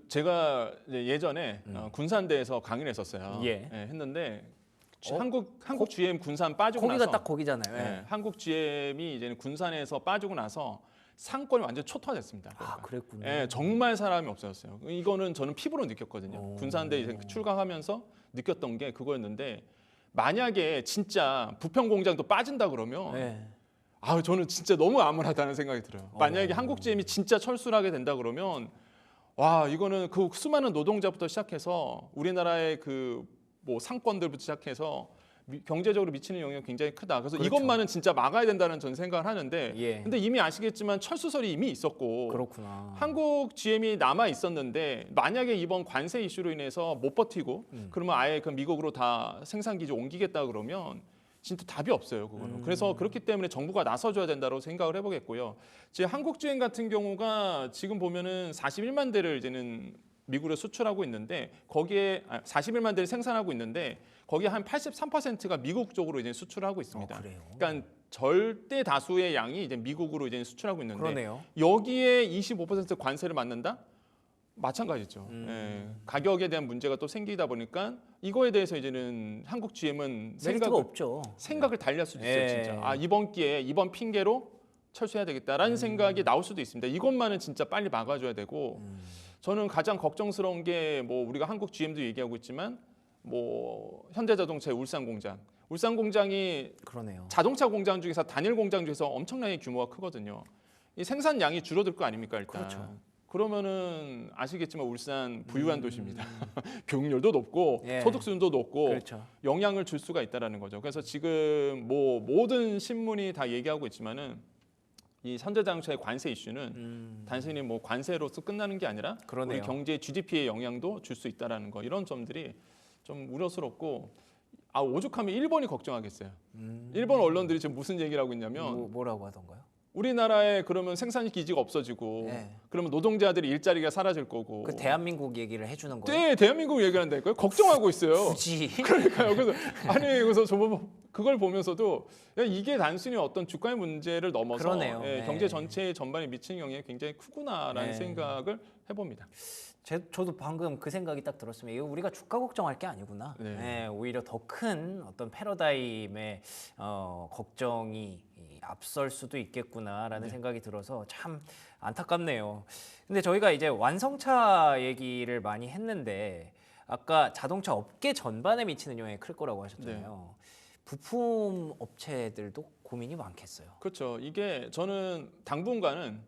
제가 이제 예전에 군산대에서 강의를 했었어요. 예. 했는데 한국 GM 군산 빠지고 거기가 나서 딱 거기잖아요. 네, 한국 GM이 이제는 군산에서 빠지고 나서 상권이 완전 초토화됐습니다. 아, 그랬군요. 예, 정말 사람이 없어졌어요. 이거는 저는 피부로 느꼈거든요. 군산대 이제 출강하면서 느꼈던 게 그거였는데 만약에 진짜 부평 공장도 빠진다 그러면 네. 저는 진짜 너무 암울하다는 생각이 들어요. 만약에 한국 GM이 진짜 철수를 하게 된다 그러면 와 이거는 그 수많은 노동자부터 시작해서 우리나라의 그 뭐 상권들부터 시작해서 경제적으로 미치는 영향이 굉장히 크다. 그래서 그렇죠. 이것만은 진짜 막아야 된다는 저는 생각을 하는데 예. 근데 이미 아시겠지만 철수설이 이미 있었고 그렇구나. 한국 GM이 남아 있었는데 만약에 이번 관세 이슈로 인해서 못 버티고 그러면 아예 그 미국으로 다 생산 기지 옮기겠다 그러면 진짜 답이 없어요, 그거는. 그래서 그렇기 때문에 정부가 나서줘야 된다고 생각을 해보겠고요. 지금 한국 GM 같은 경우가 지금 보면은 41만 대를 이제는 미국으로 수출하고 있는데 거기에 41만 대를 생산하고 있는데 거기에 한 83%가 미국 쪽으로 이제 수출하고 있습니다. 그래요? 그러니까 절대 다수의 양이 이제 미국으로 이제 수출하고 있는데 그러네요. 여기에 25% 관세를 맞는다? 마찬가지죠. 예, 가격에 대한 문제가 또 생기다 보니까 이거에 대해서 이제는 한국 GM은 메리트가 없죠. 생각을 달리할 수도 있어요, 예. 진짜. 이번 기회에 이번 핑계로 철수해야 되겠다라는 생각이 나올 수도 있습니다. 이것만은 진짜 빨리 막아줘야 되고 저는 가장 걱정스러운 게 뭐 우리가 한국 GM도 얘기하고 있지만 뭐 현대자동차의 울산 공장이 그러네요. 자동차 공장 중에서 단일 공장 중에서 엄청나게 규모가 크거든요. 이 생산량이 줄어들 거 아닙니까 일단. 그렇죠. 그러면은 아시겠지만 울산 부유한 도시입니다. 교육열도 높고 예. 소득 수준도 높고 그렇죠. 영향을 줄 수가 있다라는 거죠. 그래서 지금 뭐 모든 신문이 다 얘기하고 있지만은 이 현대자동차의 관세 이슈는 단순히 뭐 관세로서 끝나는 게 아니라 그러네요. 우리 경제 GDP에 영향도 줄 수 있다라는 거 이런 점들이 좀 우려스럽고 오죽하면 일본이 걱정하겠어요. 일본 언론들이 지금 무슨 얘기를 하고 있냐면 뭐라고 하던가요? 우리나라에 그러면 생산 기지가 없어지고 네. 그러면 노동자들의 일자리가 사라질 거고. 그 대한민국 얘기를 해주는 거예요? 네, 대한민국 얘기한다니까요. 걱정하고 있어요. 굳이? 그러니까요. 그래서 그걸 보면서도 이게 단순히 어떤 주가의 문제를 넘어서 그러네요. 예, 네. 경제 전체에 전반에 미치는 영향이 굉장히 크구나라는 네. 생각을 해봅니다. 저도 방금 그 생각이 딱 들었으면 이거 우리가 주가 걱정할 게 아니구나. 네. 네, 오히려 더 큰 어떤 패러다임의 걱정이 앞설 수도 있겠구나라는 생각이 들어서 참 안타깝네요. 근데 저희가 이제 완성차 얘기를 많이 했는데 아까 자동차 업계 전반에 미치는 영향이 클 거라고 하셨잖아요. 부품 업체들도 고민이 많겠어요. 그렇죠. 이게 저는 당분간은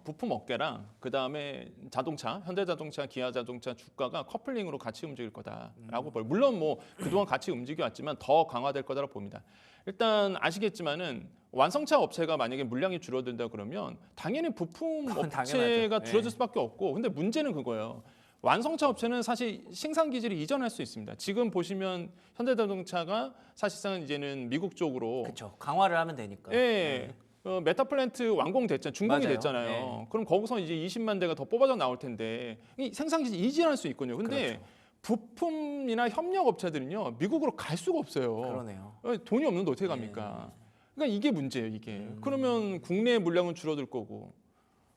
부품 업계랑 그 다음에 자동차, 현대자동차, 기아자동차 주가가 커플링으로 같이 움직일 거다라고 봐요. 물론 뭐 그동안 같이 움직여왔지만 더 강화될 거다라고 봅니다. 일단 아시겠지만은 완성차 업체가 만약에 물량이 줄어든다 그러면 당연히 부품 그건 업체가 당연하죠. 줄어들 네. 수밖에 없고 근데 문제는 그거예요. 완성차 업체는 사실 생산 기지를 이전할 수 있습니다. 지금 보시면 현대자동차가 사실상 이제는 미국 쪽으로 그렇죠. 강화를 하면 되니까. 예. 메타 플랜트 완공됐잖아요. 준공이 맞아요. 됐잖아요. 네. 그럼 거기서 이제 20만 대가 더 뽑아져 나올 텐데 이 생산 기지 이전할 수 있거든요. 근데 그렇죠. 부품이나 협력 업체들은요. 미국으로 갈 수가 없어요. 그러네요. 돈이 없는데 어떻게 갑니까? 그러니까 이게 문제예요, 이게. 그러면 국내 물량은 줄어들 거고.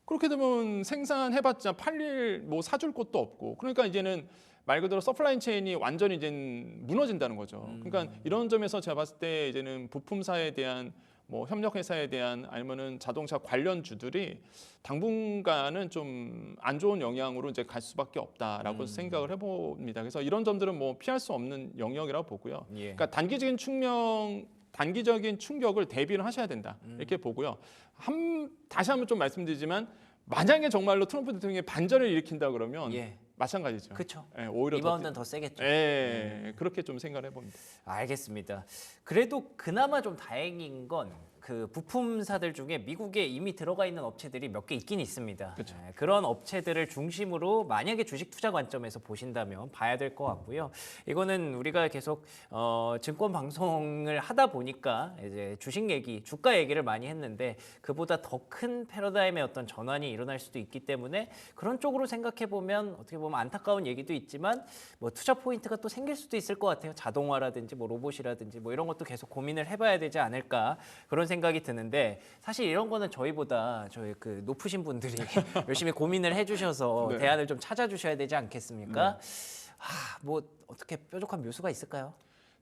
그렇게 되면 생산해봤자 팔릴 뭐 사줄 곳도 없고. 그러니까 이제는 말 그대로 서플라이 체인이 완전히 이제 무너진다는 거죠. 그러니까 이런 점에서 제가 봤을 때 이제는 부품사에 대한 뭐 협력회사에 대한 아니면은 자동차 관련주들이 당분간은 좀 안 좋은 영향으로 이제 갈 수밖에 없다라고 생각을 해봅니다. 그래서 이런 점들은 뭐 피할 수 없는 영역이라고 보고요. 예. 그러니까 단기적인 충격을 대비를 하셔야 된다 이렇게 보고요. 다시 한번 좀 말씀드리지만 만약에 정말로 트럼프 대통령이 반전을 일으킨다 그러면 예. 마찬가지죠. 그렇죠. 예, 오히려 리바운드는 더 세겠죠. 예, 그렇게 좀 생각을 해봅니다. 알겠습니다. 그래도 그나마 좀 다행인 건 그 부품사들 중에 미국에 이미 들어가 있는 업체들이 몇 개 있긴 있습니다. 그렇죠. 그런 업체들을 중심으로 만약에 주식 투자 관점에서 보신다면 봐야 될 것 같고요. 이거는 우리가 계속 증권 방송을 하다 보니까 이제 주식 얘기, 주가 얘기를 많이 했는데 그보다 더 큰 패러다임의 어떤 전환이 일어날 수도 있기 때문에 그런 쪽으로 생각해 보면 어떻게 보면 안타까운 얘기도 있지만 뭐 투자 포인트가 또 생길 수도 있을 것 같아요. 자동화라든지 뭐 로봇이라든지 뭐 이런 것도 계속 고민을 해봐야 되지 않을까 그런 생각이 드는데 사실 이런 거는 저희보다 저희 그 높으신 분들이 열심히 고민을 해주셔서 네. 대안을 좀 찾아주셔야 되지 않겠습니까? 뭐 어떻게 뾰족한 묘수가 있을까요?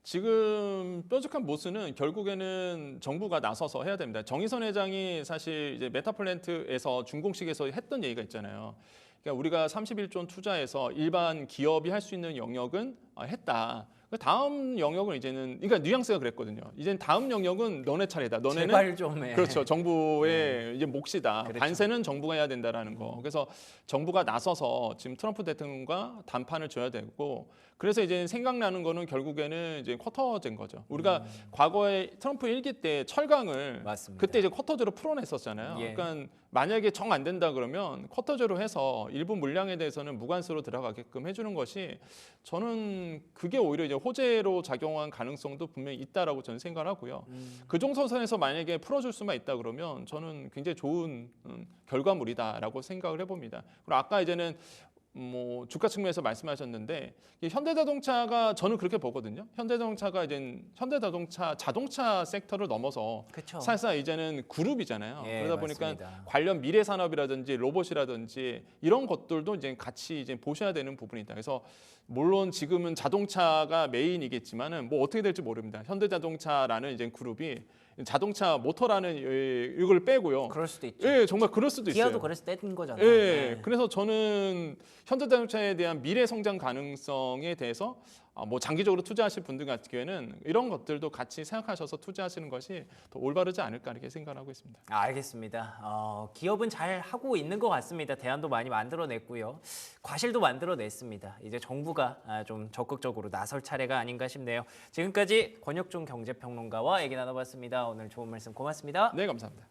지금 뾰족한 모순은 결국에는 정부가 나서서 해야 됩니다. 정의선 회장이 사실 이제 메타플랜트에서 준공식에서 했던 얘기가 있잖아요. 그러니까 우리가 31조 원 투자해서 일반 기업이 할 수 있는 영역은 했다. 그 다음 영역은 이제는 그러니까 뉘앙스가 그랬거든요. 이제는 다음 영역은 너네 차례다. 너네는 제발 좀 해. 그렇죠. 정부의 이제 몫이다. 그렇죠. 관세는 정부가 해야 된다라는 거. 그래서 정부가 나서서 지금 트럼프 대통령과 담판을 줘야 되고 그래서 이제 생각나는 거는 결국에는 이제 쿼터제인 거죠. 우리가 과거에 트럼프 1기 때 철강을 맞습니다. 그때 이제 쿼터제로 풀어냈었잖아요. 예. 그러니까 만약에 정 안 된다 그러면 쿼터제로 해서 일부 물량에 대해서는 무관세로 들어가게끔 해주는 것이 저는 그게 오히려 이제 호재로 작용한 가능성도 분명히 있다라고 저는 생각을 하고요. 그 정도선에서 만약에 풀어줄 수만 있다 그러면 저는 굉장히 좋은 결과물이다라고 생각을 해봅니다. 그리고 아까 이제는 뭐 주가 측면에서 말씀하셨는데 현대자동차가 저는 그렇게 보거든요. 현대자동차가 이제 자동차 섹터를 넘어서 그쵸. 사실상 이제는 그룹이잖아요. 예, 그러다 보니까 맞습니다. 관련 미래 산업이라든지 로봇이라든지 이런 것들도 이제 같이 이제 보셔야 되는 부분이다. 그래서 물론 지금은 자동차가 메인이겠지만은 뭐 어떻게 될지 모릅니다. 현대자동차라는 이제 그룹이 자동차 모터라는 이걸 빼고요. 그럴 수도 있죠. 예, 정말 그럴 수도 있어요. 기아도 그래서 떼는 거잖아요. 예, 네. 그래서 저는 현대자동차에 대한 미래 성장 가능성에 대해서 뭐 장기적으로 투자하실 분들 같은 경우에는 이런 것들도 같이 생각하셔서 투자하시는 것이 더 올바르지 않을까 이렇게 생각하고 있습니다. 알겠습니다. 기업은 잘 하고 있는 것 같습니다. 대안도 많이 만들어냈고요. 과실도 만들어냈습니다. 이제 정부가 좀 적극적으로 나설 차례가 아닌가 싶네요. 지금까지 권혁중 경제평론가와 얘기 나눠봤습니다. 오늘 좋은 말씀 고맙습니다. 네, 감사합니다.